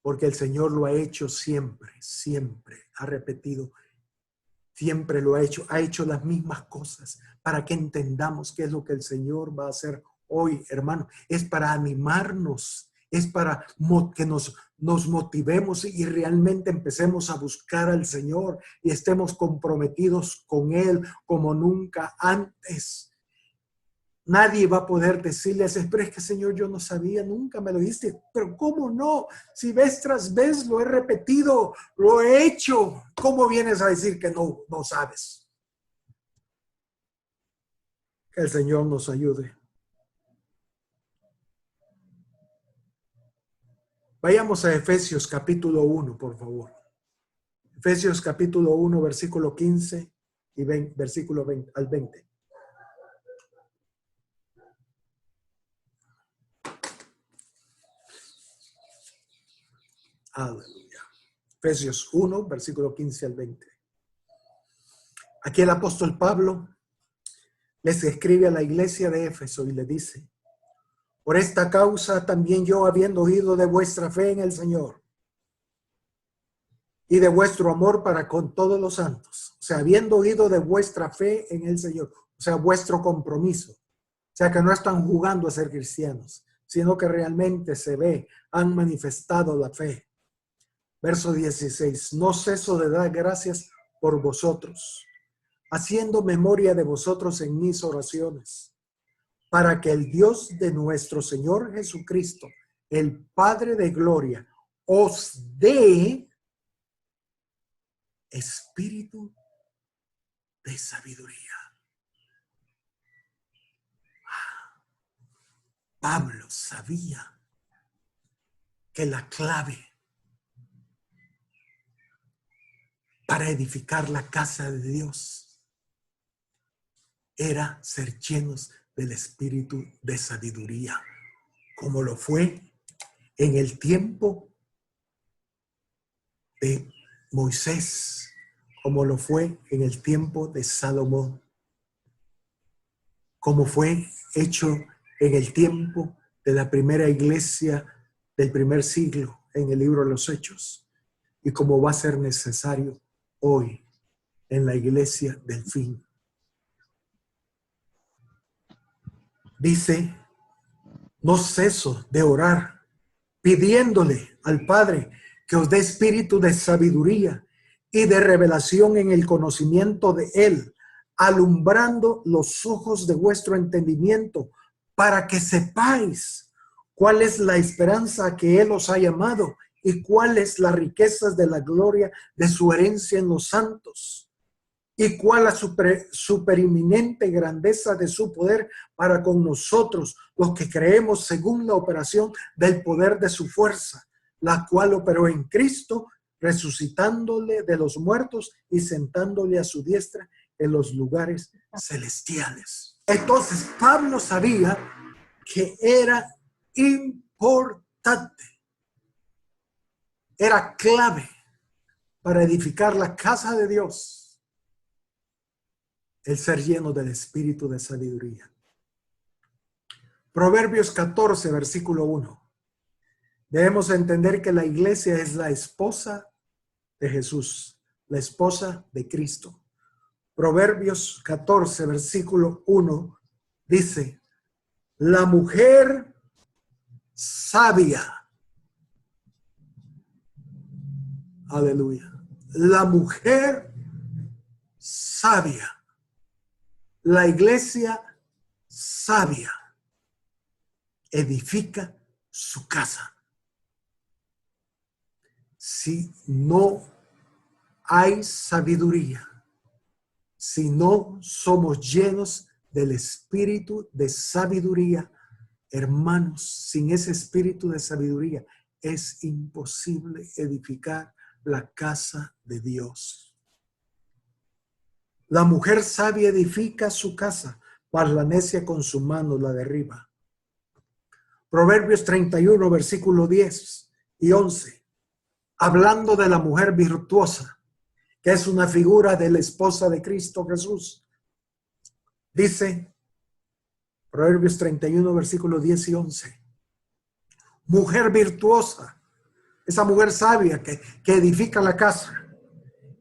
porque el Señor lo ha hecho siempre, siempre, ha repetido, siempre lo ha hecho las mismas cosas para que entendamos qué es lo que el Señor va a hacer hoy, hermano. Es para animarnos, es para que nos motivemos y realmente empecemos a buscar al Señor y estemos comprometidos con Él como nunca antes. Nadie va a poder decirles, pero es que Señor, yo no sabía, nunca me lo diste. Pero ¿cómo no? Si vez tras vez lo he repetido, lo he hecho. ¿Cómo vienes a decir que no sabes? Que el Señor nos ayude. Vayamos a Efesios capítulo 1, por favor. Efesios capítulo 1, versículo 15 y versículo 20 al 20. Aleluya. Efesios 1, versículo 15 al 20. Aquí el apóstol Pablo les escribe a la iglesia de Éfeso y le dice: por esta causa también yo, habiendo oído de vuestra fe en el Señor y de vuestro amor para con todos los santos, o sea, habiendo oído de vuestra fe en el Señor, o sea, vuestro compromiso, o sea, que no están jugando a ser cristianos, sino que realmente se ve, han manifestado la fe. Verso 16, no ceso de dar gracias por vosotros, haciendo memoria de vosotros en mis oraciones, para que el Dios de nuestro Señor Jesucristo, el Padre de gloria, os dé espíritu de sabiduría. Pablo sabía que la clave para edificar la casa de Dios era ser llenos del espíritu de sabiduría, como lo fue en el tiempo de Moisés, como lo fue en el tiempo de Salomón, como fue hecho en el tiempo de la primera iglesia del primer siglo en el libro de los Hechos, y como va a ser necesario hoy en la iglesia del fin. Dice, no ceso de orar, pidiéndole al Padre que os dé espíritu de sabiduría y de revelación en el conocimiento de Él, alumbrando los ojos de vuestro entendimiento, para que sepáis cuál es la esperanza a que Él os ha llamado y cuáles las riquezas de la gloria de su herencia en los santos, y cuál la superinminente grandeza de su poder para con nosotros, los que creemos según la operación del poder de su fuerza, la cual operó en Cristo, resucitándole de los muertos y sentándole a su diestra en los lugares celestiales. Entonces Pablo sabía que era importante, era clave para edificar la casa de Dios, el ser lleno del espíritu de sabiduría. Proverbios 14, versículo 1. Debemos entender que la iglesia es la esposa de Jesús, la esposa de Cristo. Proverbios 14, versículo 1 dice, la mujer sabia. Aleluya. La mujer sabia. La iglesia sabia edifica su casa. Si no hay sabiduría, si no somos llenos del espíritu de sabiduría, hermanos, sin ese espíritu de sabiduría es imposible edificar la casa de Dios. La mujer sabia edifica su casa, mas la necia con su mano la derriba. Proverbios 31, versículo 10 y 11. hablando de la mujer virtuosa, que es una figura de la esposa de Cristo Jesús. Dice Proverbios 31, versículos 10 y 11. Mujer virtuosa, esa mujer sabia que edifica la casa.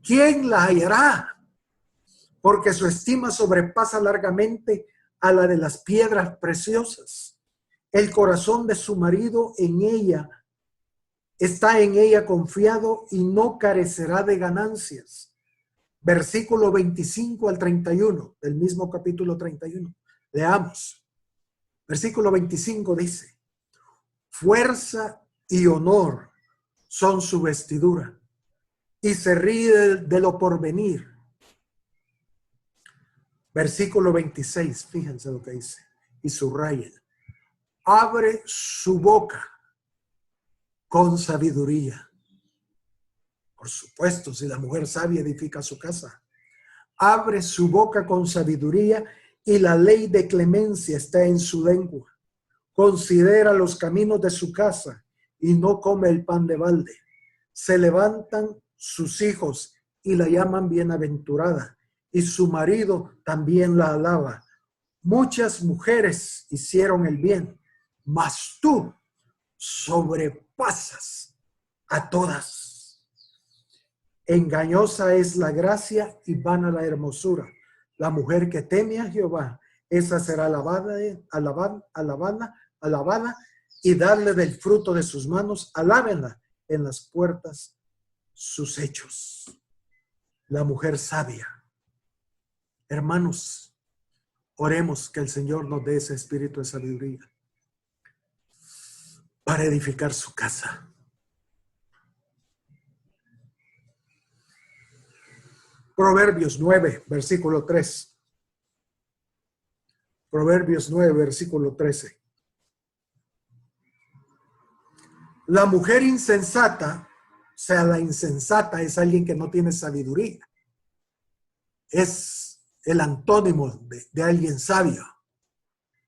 ¿Quién la hallará? Porque su estima sobrepasa largamente a la de las piedras preciosas. El corazón de su marido está en ella confiado y no carecerá de ganancias. Versículo 25 al 31 del mismo capítulo 31. Leamos. Versículo 25 dice: fuerza y honor son su vestidura, y se ríe de lo porvenir. Versículo 26, fíjense lo que dice, y subrayen. Abre su boca con sabiduría. Por supuesto, si la mujer sabia edifica su casa. Abre su boca con sabiduría y la ley de clemencia está en su lengua. Considera los caminos de su casa y no come el pan de balde. Se levantan sus hijos y la llaman bienaventurada, y su marido también la alaba. Muchas mujeres hicieron el bien, mas tú sobrepasas a todas. Engañosa es la gracia y vana la hermosura. La mujer que teme a Jehová, esa será alabada, y darle del fruto de sus manos, alábenla en las puertas sus hechos. La mujer sabia. Hermanos, oremos que el Señor nos dé ese espíritu de sabiduría para edificar su casa. Proverbios 9, versículo 3. Proverbios 9, versículo 13. La mujer insensata, o sea, la insensata es alguien que no tiene sabiduría. Es el antónimo de alguien sabio.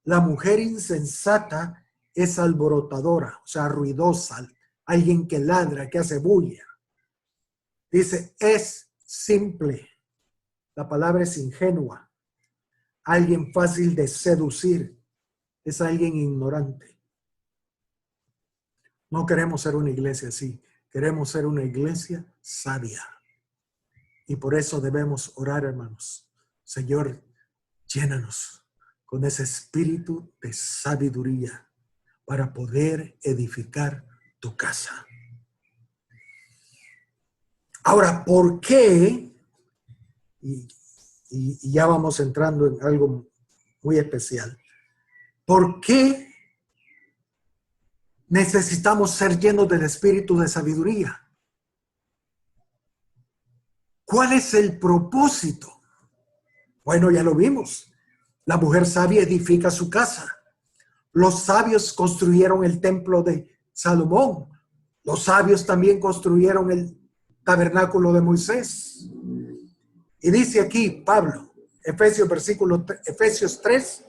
La mujer insensata es alborotadora, o sea, ruidosa, alguien que ladra, que hace bulla. Dice, es simple. La palabra es ingenua. Alguien fácil de seducir. Es alguien ignorante. No queremos ser una iglesia así. Queremos ser una iglesia sabia. Y por eso debemos orar, hermanos. Señor, llénanos con ese espíritu de sabiduría para poder edificar tu casa. Ahora, ¿por qué? Y ya vamos entrando en algo muy especial. ¿Por qué necesitamos ser llenos del espíritu de sabiduría? ¿Cuál es el propósito? Bueno, ya lo vimos. La mujer sabia edifica su casa. Los sabios construyeron el templo de Salomón. Los sabios también construyeron el tabernáculo de Moisés. Y dice aquí Pablo, Efesios 3,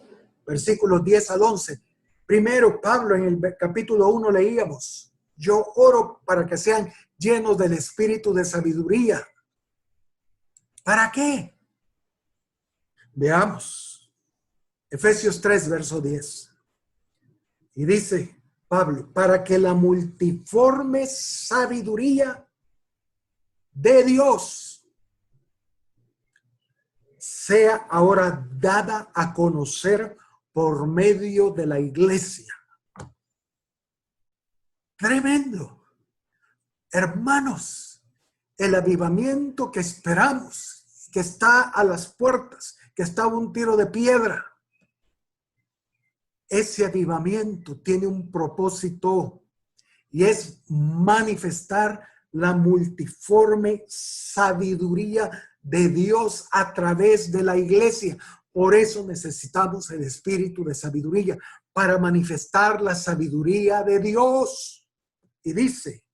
versículos 10 al 11. Primero, Pablo en el capítulo 1 leíamos: yo oro para que sean llenos del espíritu de sabiduría. ¿Para qué? Veamos. Efesios 3, verso 10. Y dice Pablo, para que la multiforme sabiduría de Dios sea ahora dada a conocer por medio de la iglesia. Tremendo. Hermanos, el avivamiento que esperamos, que está a las puertas, que está a un tiro de piedra, ese avivamiento tiene un propósito y es manifestar la multiforme sabiduría de Dios a través de la iglesia. Por eso necesitamos el espíritu de sabiduría para manifestar la sabiduría de Dios. Y dice,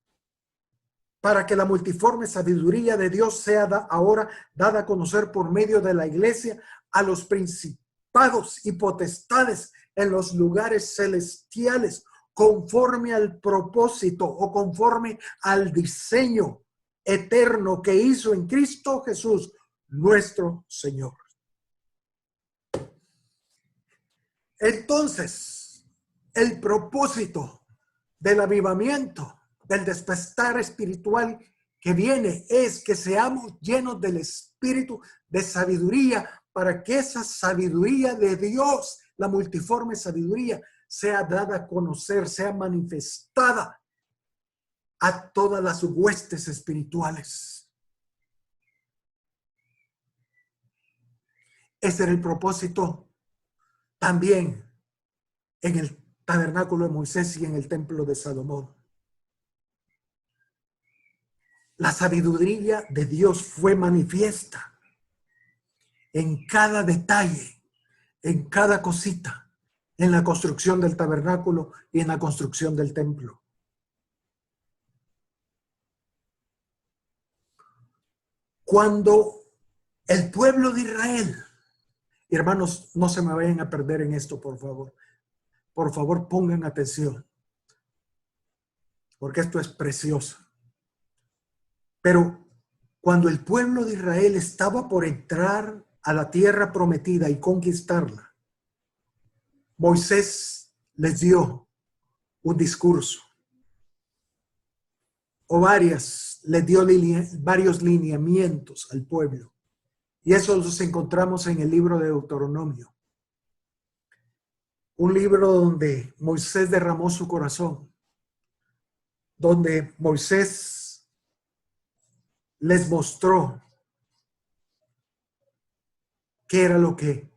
para que la multiforme sabiduría de Dios sea ahora dada a conocer por medio de la iglesia a los principados y potestades en los lugares celestiales conforme al propósito o conforme al diseño eterno que hizo en Cristo Jesús, nuestro Señor. Entonces, el propósito del avivamiento, del despertar espiritual que viene, es que seamos llenos del espíritu de sabiduría, para que esa sabiduría de Dios, la multiforme sabiduría, sea dada a conocer, sea manifestada a todas las huestes espirituales. Ese era el propósito también en el tabernáculo de Moisés y en el templo de Salomón. La sabiduría de Dios fue manifiesta en cada detalle, en cada cosita, en la construcción del tabernáculo y en la construcción del templo. Cuando el pueblo de Israel, hermanos, no se me vayan a perder en esto, por favor. Por favor, pongan atención, porque esto es precioso. Pero cuando el pueblo de Israel estaba por entrar a la tierra prometida y conquistarla, Moisés les dio un discurso o les dio varios lineamientos al pueblo. Y eso los encontramos en el libro de Deuteronomio. Un libro donde Moisés derramó su corazón, donde Moisés les mostró qué era lo que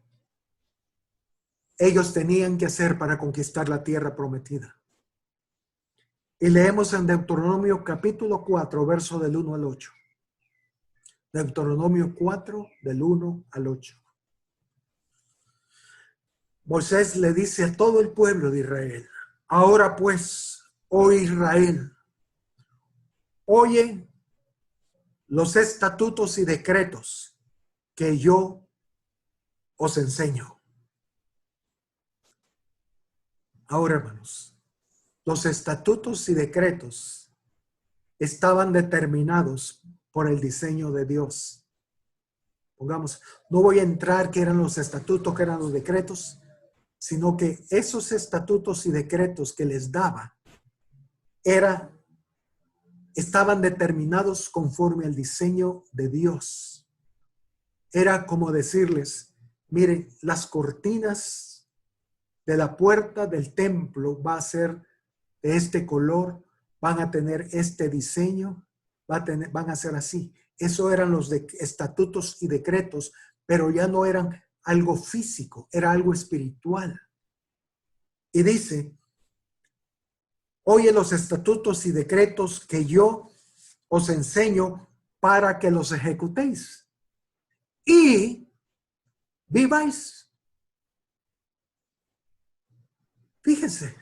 ellos tenían que hacer para conquistar la tierra prometida. Y leemos en Deuteronomio capítulo 4, verso del 1 al 8. Deuteronomio 4, del 1 al 8. Moisés le dice a todo el pueblo de Israel: ahora pues, oh Israel, oye los estatutos y decretos que yo os enseño. Ahora, hermanos, los estatutos y decretos estaban determinados por el diseño de Dios. Pongamos, no voy a entrar qué eran los estatutos, qué eran los decretos, sino que esos estatutos y decretos que les daba estaban determinados conforme al diseño de Dios. Era como decirles: miren, las cortinas de la puerta del templo va a ser de este color, van a tener este diseño, van a ser así. Eso eran los estatutos y decretos, pero ya no eran algo físico, era algo espiritual. Y dice: oye los estatutos y decretos que yo os enseño para que los ejecutéis y viváis. Fíjense,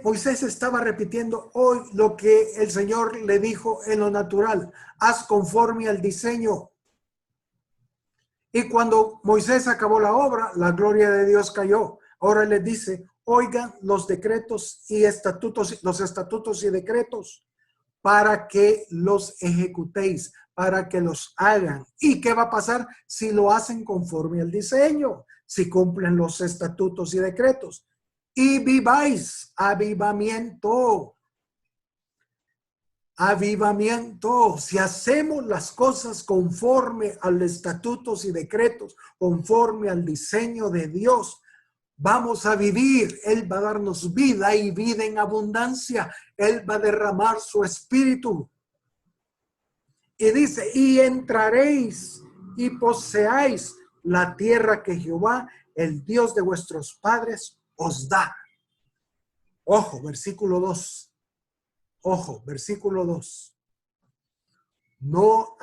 Moisés estaba repitiendo hoy lo que el Señor le dijo en lo natural: haz conforme al diseño. Y cuando Moisés acabó la obra, la gloria de Dios cayó. Ahora les dice: oigan los decretos y estatutos, los estatutos y decretos, para que los ejecutéis, para que los hagan. ¿Y qué va a pasar si lo hacen conforme al diseño? Si cumplen los estatutos y decretos. Y viváis. Avivamiento. Avivamiento. Si hacemos las cosas conforme a los estatutos y decretos, conforme al diseño de Dios, vamos a vivir. Él va a darnos vida y vida en abundancia. Él va a derramar su espíritu. Y dice: y entraréis y poseáis la tierra que Jehová, el Dios de vuestros padres, os da. Ojo, versículo 2. Ojo, versículo 2. No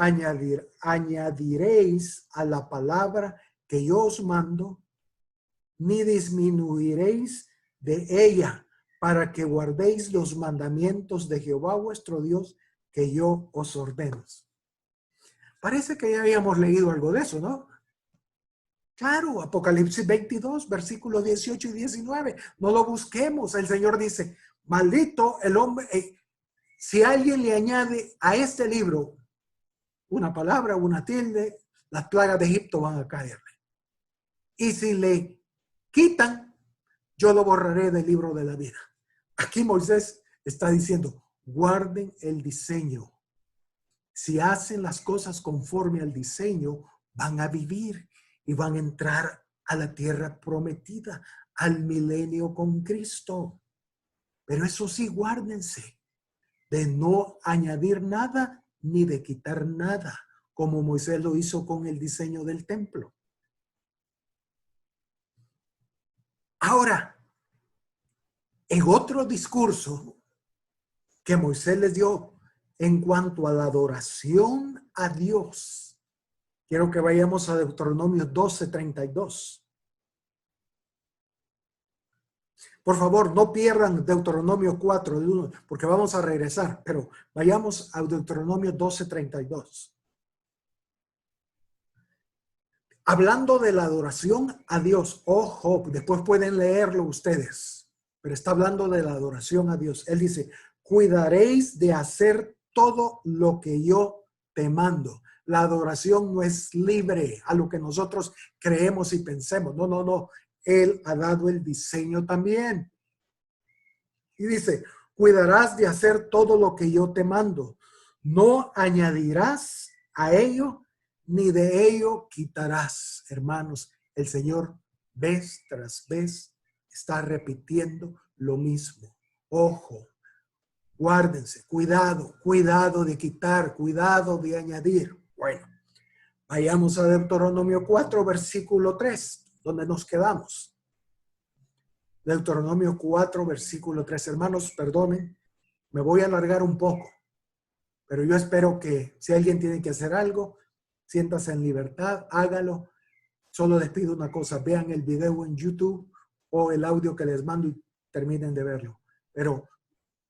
añadiréis a la palabra que yo os mando, ni disminuiréis de ella, para que guardéis los mandamientos de Jehová vuestro Dios que yo os ordeno. Parece que ya habíamos leído algo de eso, ¿no? Claro, Apocalipsis 22, versículos 18 y 19. No lo busquemos. El Señor dice, maldito el hombre. Si alguien le añade a este libro una palabra, una tilde, las plagas de Egipto van a caerle. Y si le quitan, yo lo borraré del libro de la vida. Aquí Moisés está diciendo, guarden el diseño. Si hacen las cosas conforme al diseño, van a vivir y van a entrar a la tierra prometida, al milenio con Cristo. Pero eso sí, guárdense de no añadir nada ni de quitar nada, como Moisés lo hizo con el diseño del templo. Ahora, en otro discurso que Moisés les dio en cuanto a la adoración a Dios, quiero que vayamos a Deuteronomio 12:32. Por favor, no pierdan Deuteronomio 4, porque vamos a regresar, pero vayamos a Deuteronomio 12:32. Hablando de la adoración a Dios, ojo, después pueden leerlo ustedes, pero está hablando de la adoración a Dios. Él dice, cuidaréis de hacer todo lo que yo te mando. La adoración no es libre a lo que nosotros creemos y pensemos. No, no, no. Él ha dado el diseño también. Y dice, cuidarás de hacer todo lo que yo te mando. No añadirás a ello, ni de ello quitarás. Hermanos, el Señor vez tras vez está repitiendo lo mismo. Ojo, guárdense, cuidado, cuidado de quitar, cuidado de añadir. Bueno, vayamos a Deuteronomio 4, versículo 3, donde nos quedamos. Deuteronomio 4, versículo 3. Hermanos, perdonen, me voy a alargar un poco, pero yo espero que si alguien tiene que hacer algo, siéntase en libertad, hágalo. Solo les pido una cosa, vean el video en YouTube o el audio que les mando y terminen de verlo. Pero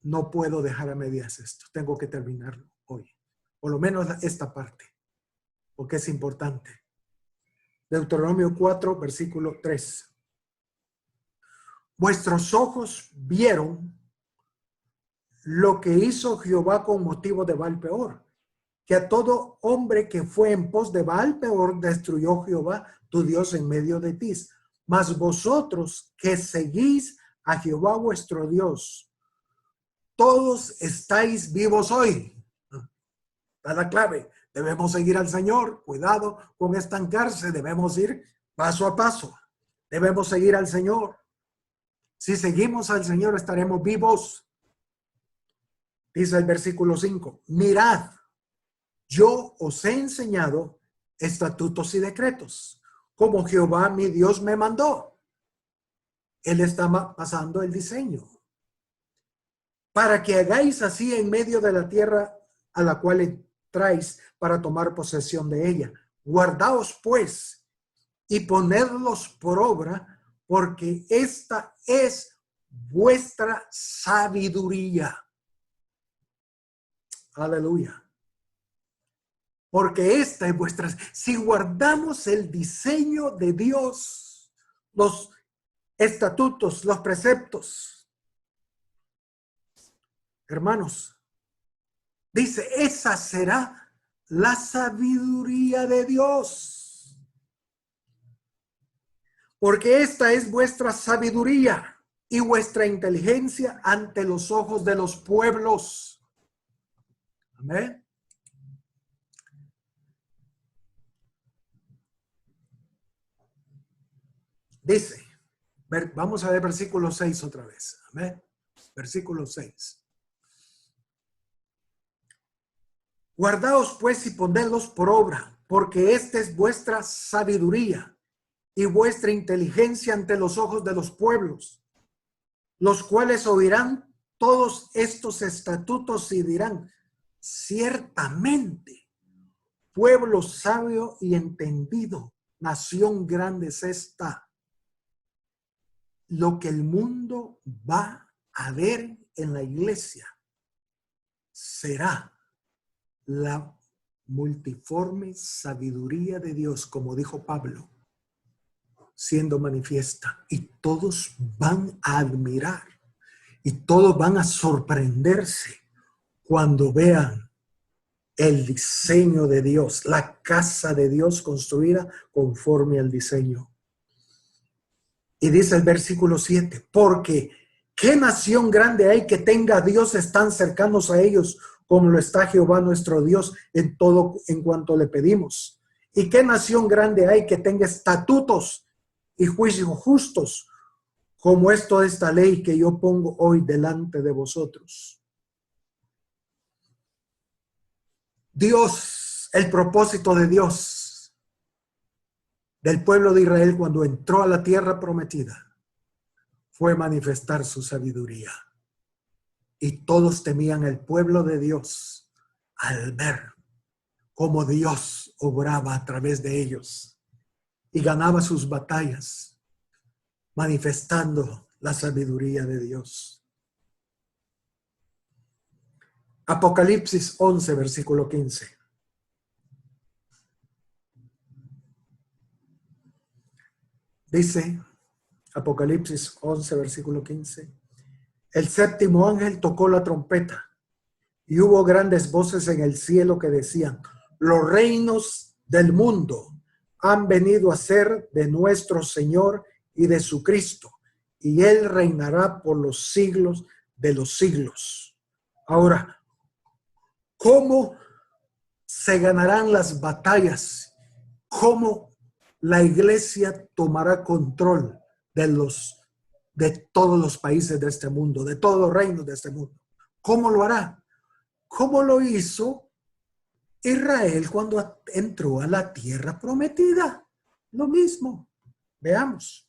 no puedo dejar a medias esto, tengo que terminarlo hoy. Por lo menos esta parte, porque es importante. Deuteronomio 4, versículo 3. Vuestros ojos vieron lo que hizo Jehová con motivo de Baal-peor, que a todo hombre que fue en pos de Baal-peor destruyó Jehová tu Dios en medio de ti. Mas vosotros que seguís a Jehová vuestro Dios, todos estáis vivos hoy. Está la clave. Debemos seguir al Señor. Cuidado con estancarse. Debemos ir paso a paso. Debemos seguir al Señor. Si seguimos al Señor, estaremos vivos. Dice el versículo 5. Mirad, yo os he enseñado estatutos y decretos, como Jehová mi Dios me mandó. Él está pasando el diseño. Para que hagáis así en medio de la tierra a la cual entráis para tomar posesión de ella. Guardaos pues y ponedlos por obra, porque esta es vuestra sabiduría. Aleluya. Porque esta es vuestra. Si guardamos el diseño de Dios, los estatutos, los preceptos, hermanos, dice, esa será la sabiduría de Dios. Porque esta es vuestra sabiduría y vuestra inteligencia ante los ojos de los pueblos. Amén. Dice, vamos a ver versículo 6 otra vez. Amén. Versículo 6. Guardaos pues y ponedlos por obra, porque esta es vuestra sabiduría y vuestra inteligencia ante los ojos de los pueblos, los cuales oirán todos estos estatutos y dirán, ciertamente, pueblo sabio y entendido, nación grande es esta. Lo que el mundo va a ver en la iglesia será la multiforme sabiduría de Dios, como dijo Pablo. siendo manifiesta y todos van a admirar y todos van a sorprenderse cuando vean el diseño de Dios, la casa de Dios construida conforme al diseño. Y dice el versículo 7, porque ¿qué nación grande hay que tenga dioses tan cercanos a ellos como lo está Jehová nuestro Dios en todo en cuanto le pedimos? ¿Y qué nación grande hay que tenga estatutos y juicios justos como es toda esta ley que yo pongo hoy delante de vosotros? Dios, el propósito de Dios, del pueblo de Israel cuando entró a la tierra prometida, fue manifestar su sabiduría. Y todos temían al pueblo de Dios al ver cómo Dios obraba a través de ellos y ganaba sus batallas, manifestando la sabiduría de Dios. Apocalipsis 11, versículo 15. Dice, Apocalipsis 11, versículo 15. El séptimo ángel tocó la trompeta y hubo grandes voces en el cielo que decían, los reinos del mundo han venido a ser de nuestro Señor y de su Cristo, y Él reinará por los siglos de los siglos. Ahora, ¿cómo se ganarán las batallas? ¿Cómo la iglesia tomará control de todos los países de este mundo, de todos los reinos de este mundo? ¿Cómo lo hará? ¿Cómo lo hizo Israel cuando entró a la tierra prometida? Lo mismo. Veamos.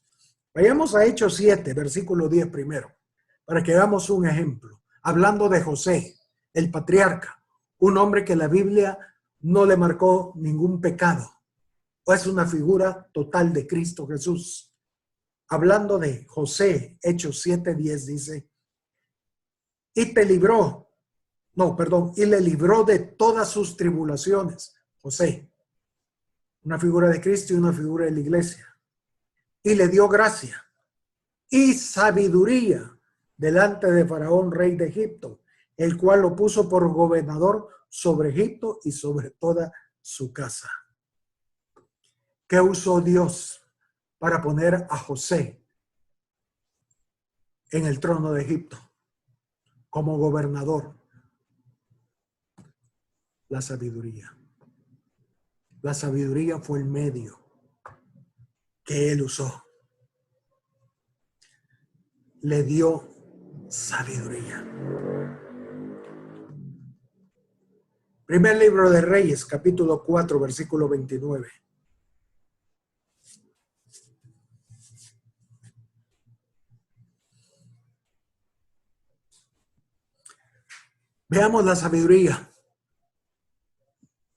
Vayamos a Hechos 7, versículo 10 primero, para que veamos un ejemplo. Hablando de José, el patriarca, un hombre que la Biblia no le marcó ningún pecado. Es una figura total de Cristo Jesús. Hablando de José, Hechos 7:10 dice, y le libró de todas sus tribulaciones. José, una figura de Cristo y una figura de la iglesia. Y le dio gracia y sabiduría delante de Faraón, rey de Egipto, el cual lo puso por gobernador sobre Egipto y sobre toda su casa. ¿Qué usó Dios para poner a José en el trono de Egipto como gobernador? La sabiduría. La sabiduría fue el medio que él usó. Le dio sabiduría. Primer libro de Reyes, capítulo 4, versículo 29. Veamos la sabiduría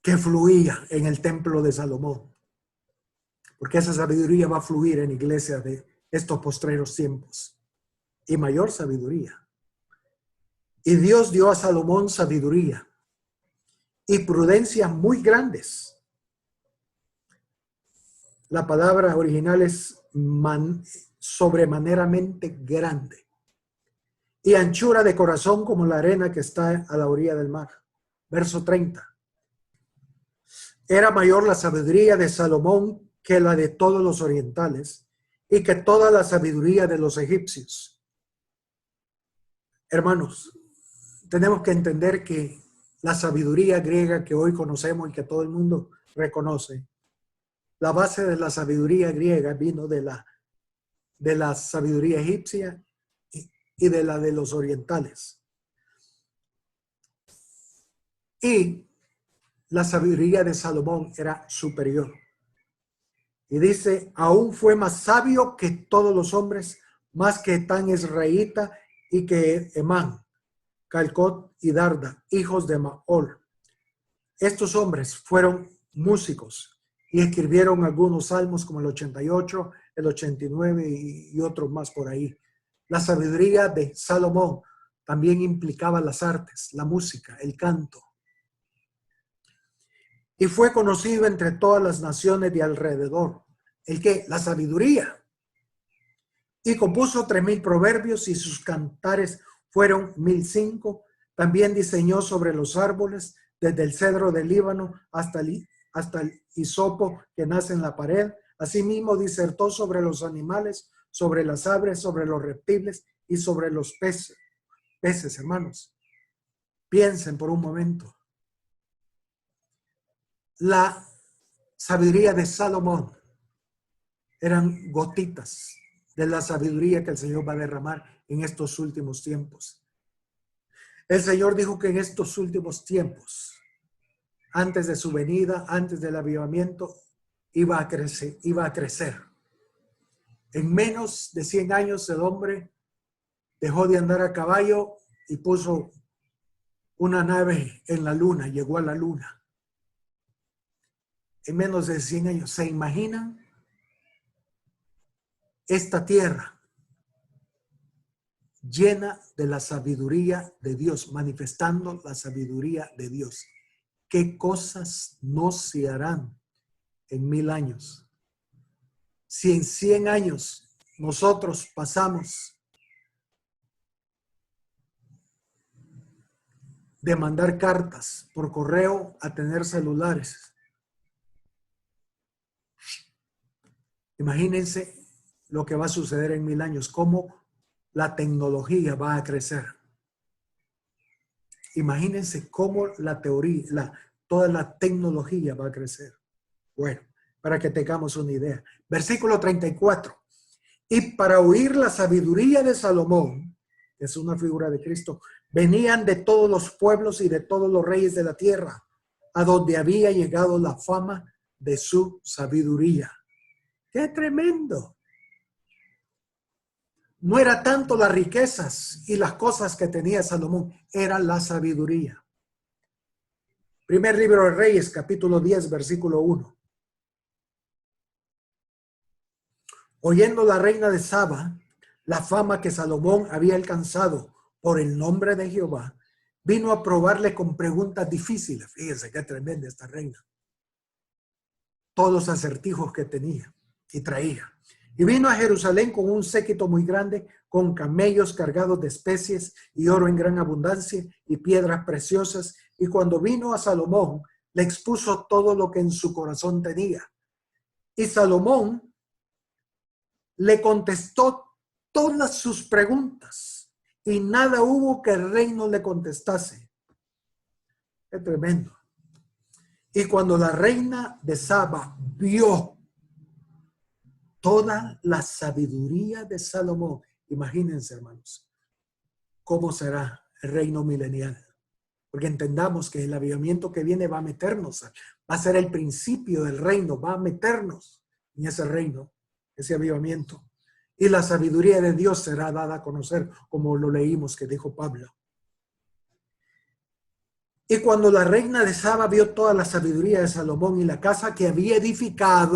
que fluía en el templo de Salomón. Porque esa sabiduría va a fluir en iglesia de estos postreros tiempos. Y mayor sabiduría. Y Dios dio a Salomón sabiduría y prudencia muy grandes. La palabra original es sobremaneramente grande. Y anchura de corazón como la arena que está a la orilla del mar. Verso 30. Era mayor la sabiduría de Salomón que la de todos los orientales y que toda la sabiduría de los egipcios. Hermanos, tenemos que entender que la sabiduría griega que hoy conocemos y que todo el mundo reconoce, la base de la sabiduría griega vino de la sabiduría egipcia y de la de los orientales. Y la sabiduría de Salomón era superior. Y dice, aún fue más sabio que todos los hombres, más que Etán israelita y que Emán, Calcot y Darda, hijos de Maol. Estos hombres fueron músicos y escribieron algunos salmos como el 88, el 89 y otros más por ahí. La sabiduría de Salomón también implicaba las artes, la música, el canto. Y fue conocido entre todas las naciones de alrededor, ¿El qué? La sabiduría. Y compuso 3000 proverbios y sus cantares fueron 1005. También diseñó sobre los árboles, desde el cedro del Líbano hasta el hisopo que nace en la pared. Asimismo disertó sobre los animales, sobre las aves, sobre los reptiles y sobre los peces. Peces, hermanos. Piensen por un momento. La sabiduría de Salomón eran gotitas de la sabiduría que el Señor va a derramar en estos últimos tiempos. El Señor dijo que en estos últimos tiempos, antes de su venida, antes del avivamiento, iba a crecer. En menos de 100 años el hombre dejó de andar a caballo y puso una nave en la luna, llegó a la luna. En menos de 100 años, ¿se imaginan? Esta tierra llena de la sabiduría de Dios, manifestando la sabiduría de Dios. ¿Qué cosas no se harán en 1000 años? Si en 100 años nosotros pasamos de mandar cartas por correo a tener celulares, imagínense lo que va a suceder en 1000 años, cómo la tecnología va a crecer. Imagínense cómo la teoría, toda la tecnología va a crecer. Bueno, para que tengamos una idea. Versículo 34. Y para oír la sabiduría de Salomón, que es una figura de Cristo, venían de todos los pueblos y de todos los reyes de la tierra, a donde había llegado la fama de su sabiduría. ¡Qué tremendo! No era tanto las riquezas y las cosas que tenía Salomón, era la sabiduría. Primer libro de Reyes, capítulo 10, versículo 1. Oyendo la reina de Saba la fama que Salomón había alcanzado por el nombre de Jehová, vino a probarle con preguntas difíciles. Fíjense qué tremenda esta reina. Todos los acertijos que tenía y traía. Y vino a Jerusalén con un séquito muy grande, con camellos cargados de especies y oro en gran abundancia y piedras preciosas. Y cuando vino a Salomón, le expuso todo lo que en su corazón tenía. Y Salomón le contestó todas sus preguntas y nada hubo que el rey no le contestase. Qué tremendo. Y cuando la reina de Saba vio toda la sabiduría de Salomón, imagínense, hermanos, cómo será el reino milenial. Porque entendamos que el avivamiento que viene va a meternos, va a ser el principio del reino, va a meternos en ese reino, ese avivamiento. Y la sabiduría de Dios será dada a conocer, como lo leímos que dijo Pablo. Y cuando la reina de Saba vio toda la sabiduría de Salomón y la casa que había edificado,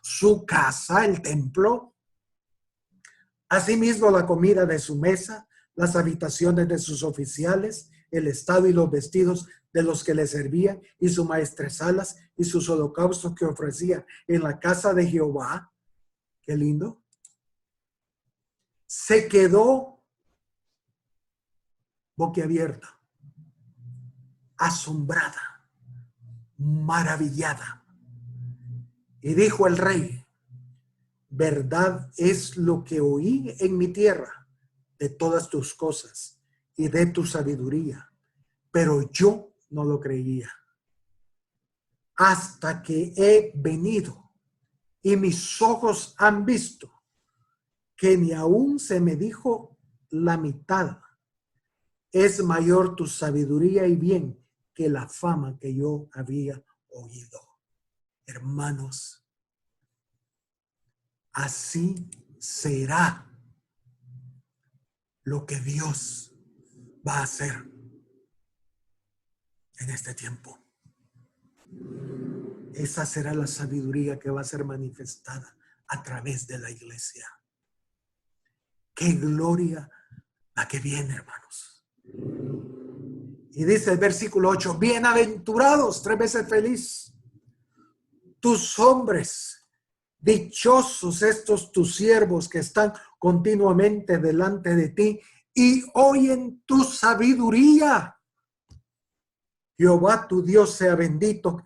su casa, el templo, asimismo la comida de su mesa, las habitaciones de sus oficiales, el estado y los vestidos de los que le servían y sus maestresalas y sus holocaustos que ofrecía en la casa de Jehová. Qué lindo. Se quedó boquiabierta, asombrada, maravillada. Y dijo el rey: verdad es lo que oí en mi tierra de todas tus cosas y de tu sabiduría, pero yo no lo creía. Hasta que he venido y mis ojos han visto que ni aún se me dijo la mitad. Es mayor tu sabiduría y bien que la fama que yo había oído. Hermanos, así será lo que Dios va a hacer en este tiempo. Esa será la sabiduría que va a ser manifestada a través de la iglesia. ¡Qué gloria la que viene, hermanos! Y dice el versículo 8, bienaventurados, 3 veces feliz, tus hombres. Dichosos estos tus siervos que están continuamente delante de ti y oyen tu sabiduría. Jehová tu Dios sea bendito,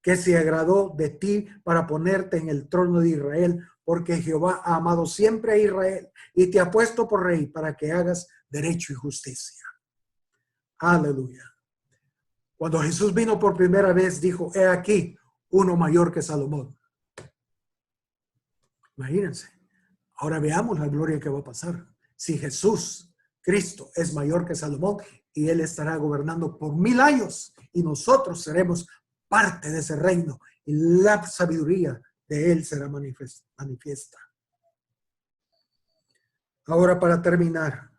que se agradó de ti para ponerte en el trono de Israel, porque Jehová ha amado siempre a Israel y te ha puesto por rey para que hagas derecho y justicia. Aleluya. Cuando Jesús vino por primera vez, dijo, he aquí uno mayor que Salomón. Imagínense. Ahora veamos la gloria que va a pasar. Si Jesús, Cristo, es mayor que Salomón y él estará gobernando por 1000 años y nosotros seremos parte de ese reino y la sabiduría de él será manifiesta. Ahora para terminar,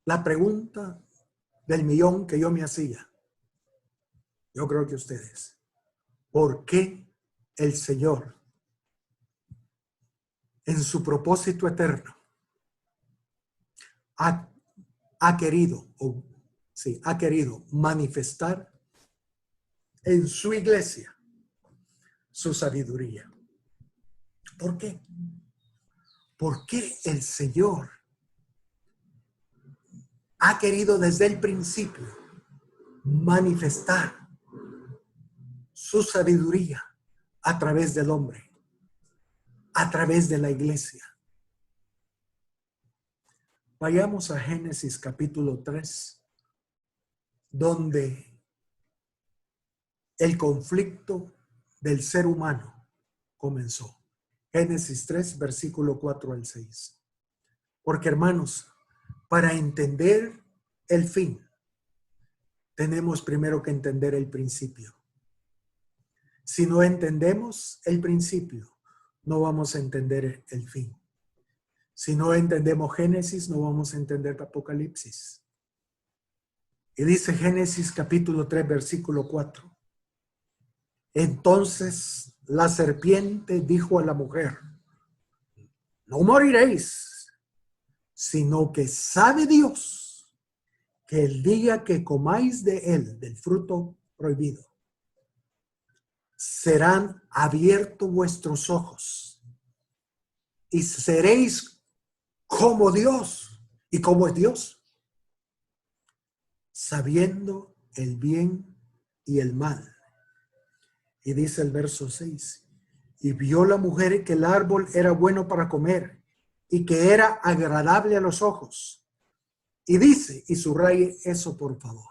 la pregunta del millón que yo me hacía, yo creo que ustedes, ¿por qué el Señor en su propósito eterno ha querido manifestar en su iglesia su sabiduría? ¿Por qué? ¿Por qué el Señor ha querido desde el principio manifestar su sabiduría a través del hombre, a través de la iglesia? Vayamos a Génesis capítulo 3, donde el conflicto del ser humano comenzó. Génesis 3, versículo 4 al 6. Porque, hermanos, para entender el fin, tenemos primero que entender el principio. Si no entendemos el principio, no vamos a entender el fin. Si no entendemos Génesis, no vamos a entender Apocalipsis. Y dice Génesis capítulo 3, versículo 4. Entonces la serpiente dijo a la mujer, no moriréis, sino que sabe Dios que el día que comáis de él, del fruto prohibido, serán abiertos vuestros ojos y seréis como Dios. ¿Y cómo es Dios? Sabiendo el bien y el mal. Y dice el verso 6, y vio la mujer que el árbol era bueno para comer y que era agradable a los ojos. Y dice, y subraye eso por favor,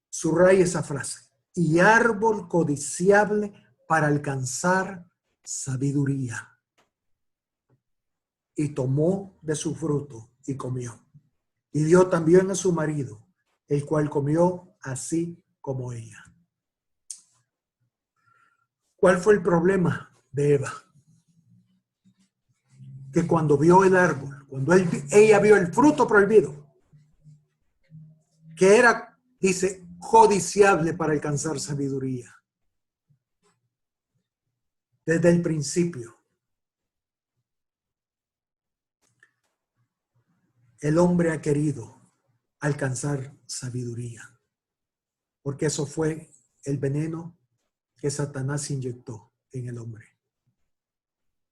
subraye esa frase, y árbol codiciable para alcanzar sabiduría. Y tomó de su fruto y comió. Y dio también a su marido, el cual comió así como ella. ¿Cuál fue el problema de Eva? Que cuando vio el árbol, cuando ella vio el fruto prohibido, que era, dice, codiciable para alcanzar sabiduría. Desde el principio, el hombre ha querido alcanzar sabiduría, porque eso fue el veneno que Satanás inyectó en el hombre.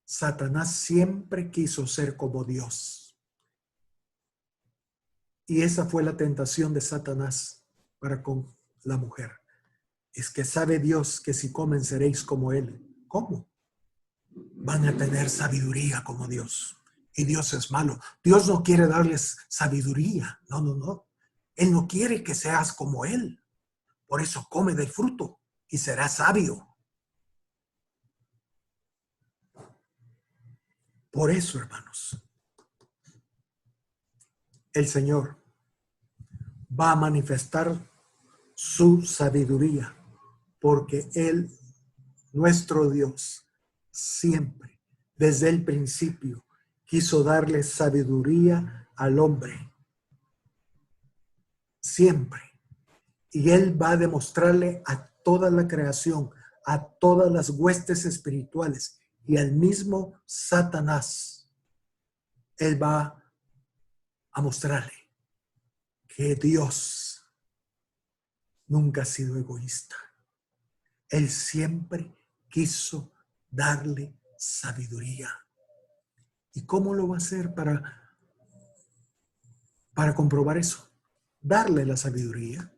Satanás siempre quiso ser como Dios. Y esa fue la tentación de Satanás para con la mujer. Es que sabe Dios que si comen seréis como Él. ¿Cómo? Van a tener sabiduría como Dios. Y Dios es malo. Dios no quiere darles sabiduría. No, no, no. Él no quiere que seas como Él. Por eso come del fruto y serás sabio. Por eso, hermanos, el Señor va a manifestar su sabiduría, porque Él, nuestro Dios, siempre, desde el principio, quiso darle sabiduría al hombre. Siempre. Y Él va a demostrarle a toda la creación, a todas las huestes espirituales y al mismo Satanás, Él va a mostrarle que Dios nunca ha sido egoísta. Él siempre quiso darle sabiduría. ¿Y cómo lo va a hacer para comprobar eso? Darle la sabiduría.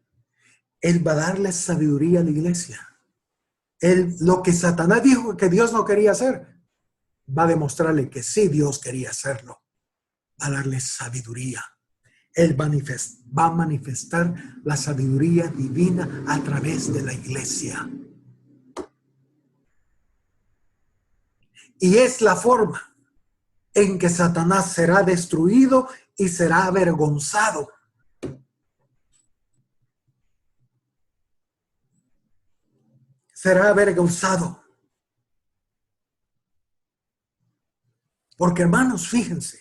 Él va a darle sabiduría a la iglesia. Lo que Satanás dijo que Dios no quería hacer, va a demostrarle que sí Dios quería hacerlo. Va a darle sabiduría. Él va a manifestar la sabiduría divina a través de la iglesia. Y es la forma en que Satanás será destruido y será avergonzado. Será avergonzado. Porque hermanos, fíjense,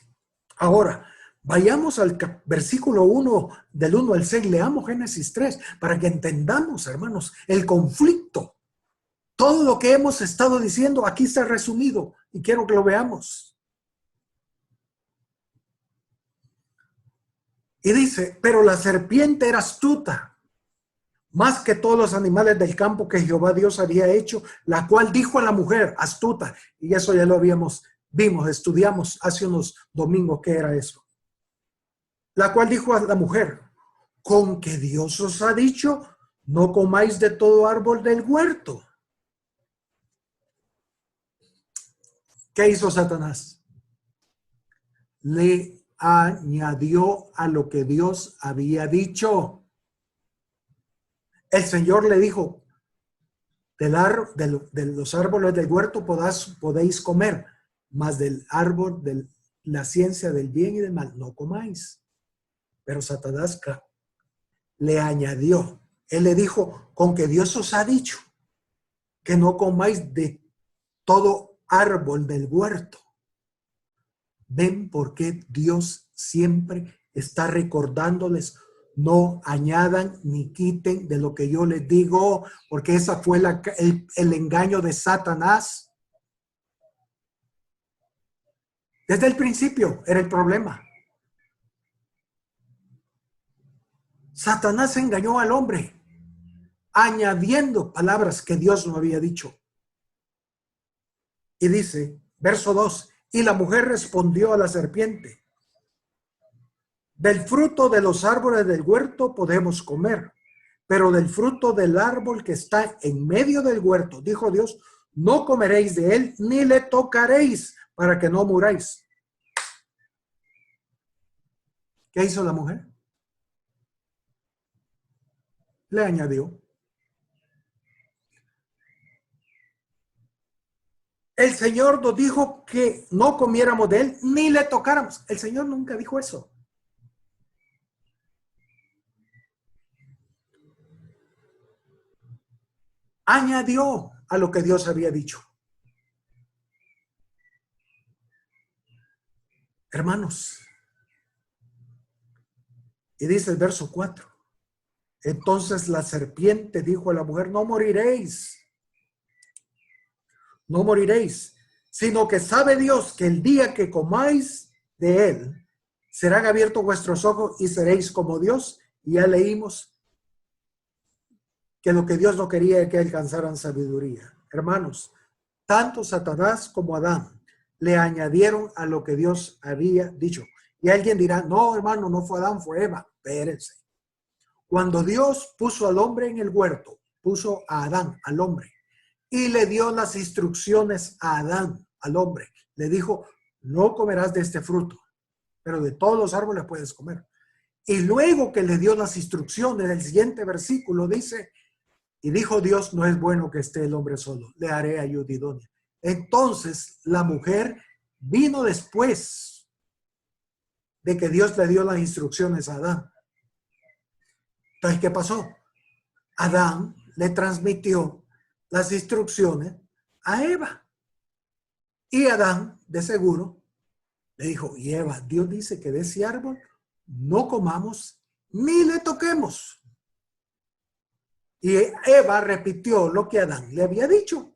ahora vayamos al versículo 1, del 1 al 6, leamos Génesis 3, para que entendamos, hermanos, el conflicto. Todo lo que hemos estado diciendo aquí está resumido y quiero que lo veamos. Y dice, pero la serpiente era astuta, más que todos los animales del campo que Jehová Dios había hecho, la cual dijo a la mujer, astuta, y eso ya lo vimos, estudiamos hace unos domingos qué era eso. La cual dijo a la mujer, con que Dios os ha dicho, no comáis de todo árbol del huerto. ¿Qué hizo Satanás? Le añadió a lo que Dios había dicho. El Señor le dijo, de los árboles del huerto podéis comer, mas del árbol de la ciencia del bien y del mal no comáis. Pero Satanás le añadió. Él le dijo, con que Dios os ha dicho que no comáis de todo árbol del huerto. ¿Ven por qué Dios siempre está recordándoles? No añadan ni quiten de lo que yo les digo, porque esa fue el engaño de Satanás. Desde el principio era el problema. Satanás engañó al hombre, añadiendo palabras que Dios no había dicho. Y dice, verso 2, y la mujer respondió a la serpiente, del fruto de los árboles del huerto podemos comer, pero del fruto del árbol que está en medio del huerto, dijo Dios, no comeréis de él, ni le tocaréis, para que no muráis. ¿Qué hizo la mujer? Le añadió. El Señor nos dijo que no comiéramos de él, ni le tocáramos. El Señor nunca dijo eso. Añadió a lo que Dios había dicho. Hermanos, y dice el verso 4, entonces la serpiente dijo a la mujer, no moriréis, sino que sabe Dios que el día que comáis de él, serán abiertos vuestros ojos y seréis como Dios. Y ya leímos que lo que Dios no quería es que alcanzaran sabiduría. Hermanos, tanto Satanás como Adán le añadieron a lo que Dios había dicho. Y alguien dirá, no, hermano, no fue Adán, fue Eva. Espérense. Cuando Dios puso al hombre en el huerto, puso a Adán, al hombre, y le dio las instrucciones a Adán, al hombre. Le dijo, no comerás de este fruto, pero de todos los árboles puedes comer. Y luego que le dio las instrucciones, el siguiente versículo dice, y dijo Dios, no es bueno que esté el hombre solo, le haré ayuda idónea. Entonces la mujer vino después de que Dios le dio las instrucciones a Adán. Entonces, ¿qué pasó? Adán le transmitió las instrucciones a Eva. Y Adán, de seguro, le dijo, y Eva, Dios dice que de ese árbol no comamos ni le toquemos. Y Eva repitió lo que Adán le había dicho.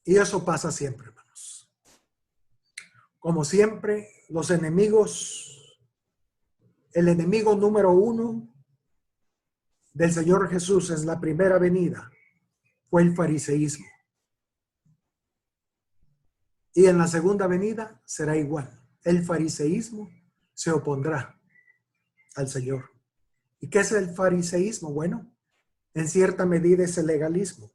Y eso pasa siempre, hermanos. Como siempre, los enemigos, el enemigo número uno del Señor Jesús en la primera venida fue el fariseísmo. Y en la segunda venida será igual. El fariseísmo se opondrá al Señor. ¿Y qué es el fariseísmo? Bueno, en cierta medida es el legalismo.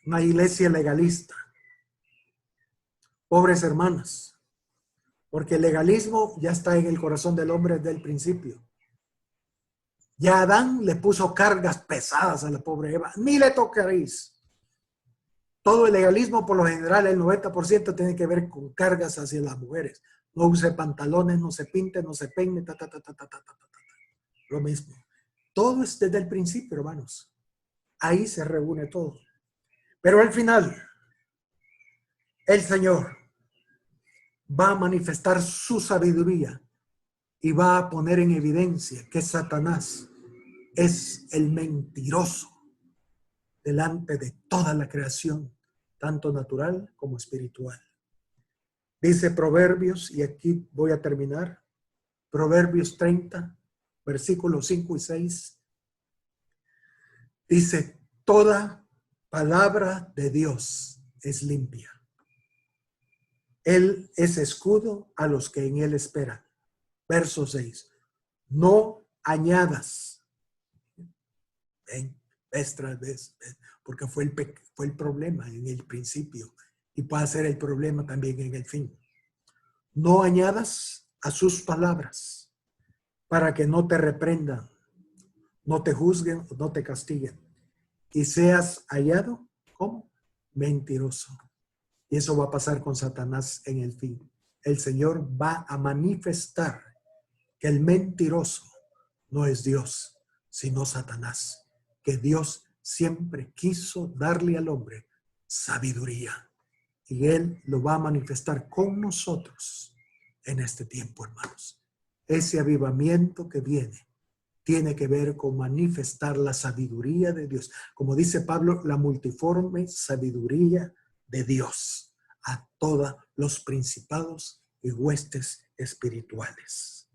Una iglesia legalista. Pobres hermanas, porque el legalismo ya está en el corazón del hombre desde el principio. Ya Adán le puso cargas pesadas a la pobre Eva. Ni le tocaréis. Todo el legalismo, por lo general, el 90% tiene que ver con cargas hacia las mujeres. No use pantalones, no se pinte, no se peine, Lo mismo. Todo es desde el principio, hermanos. Ahí se reúne todo. Pero al final, el Señor va a manifestar su sabiduría y va a poner en evidencia que Satanás es el mentiroso delante de toda la creación, tanto natural como espiritual. Dice Proverbios, y aquí voy a terminar, Proverbios 30, versículos 5 y 6. Dice, toda palabra de Dios es limpia. Él es escudo a los que en él esperan. Verso 6. No añadas. Ven, vez tras vez, porque fue el problema en el principio y puede ser el problema también en el fin. No añadas a sus palabras para que no te reprendan, no te juzguen, no te castiguen y seas hallado como mentiroso. Y eso va a pasar con Satanás en el fin. El Señor va a manifestar que el mentiroso no es Dios, sino Satanás. Que Dios siempre quiso darle al hombre sabiduría. Y Él lo va a manifestar con nosotros en este tiempo, hermanos. Ese avivamiento que viene tiene que ver con manifestar la sabiduría de Dios. Como dice Pablo, la multiforme sabiduría de Dios a todos los principados y huestes espirituales.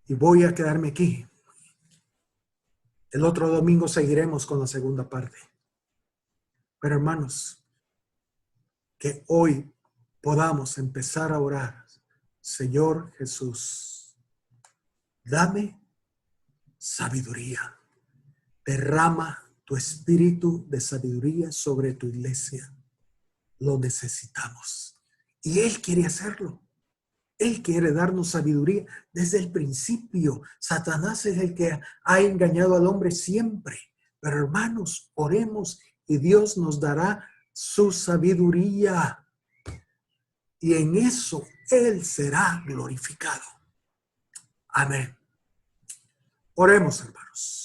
Y voy a quedarme aquí. El otro domingo seguiremos con la segunda parte. Pero hermanos, que hoy podamos empezar a orar. Señor Jesús, dame sabiduría. Derrama tu espíritu de sabiduría sobre tu iglesia. Lo necesitamos. Y Él quiere hacerlo. Él quiere darnos sabiduría desde el principio. Satanás es el que ha engañado al hombre siempre. Pero hermanos, oremos y Dios nos dará su sabiduría. Y en eso Él será glorificado. Amén. Oremos, hermanos.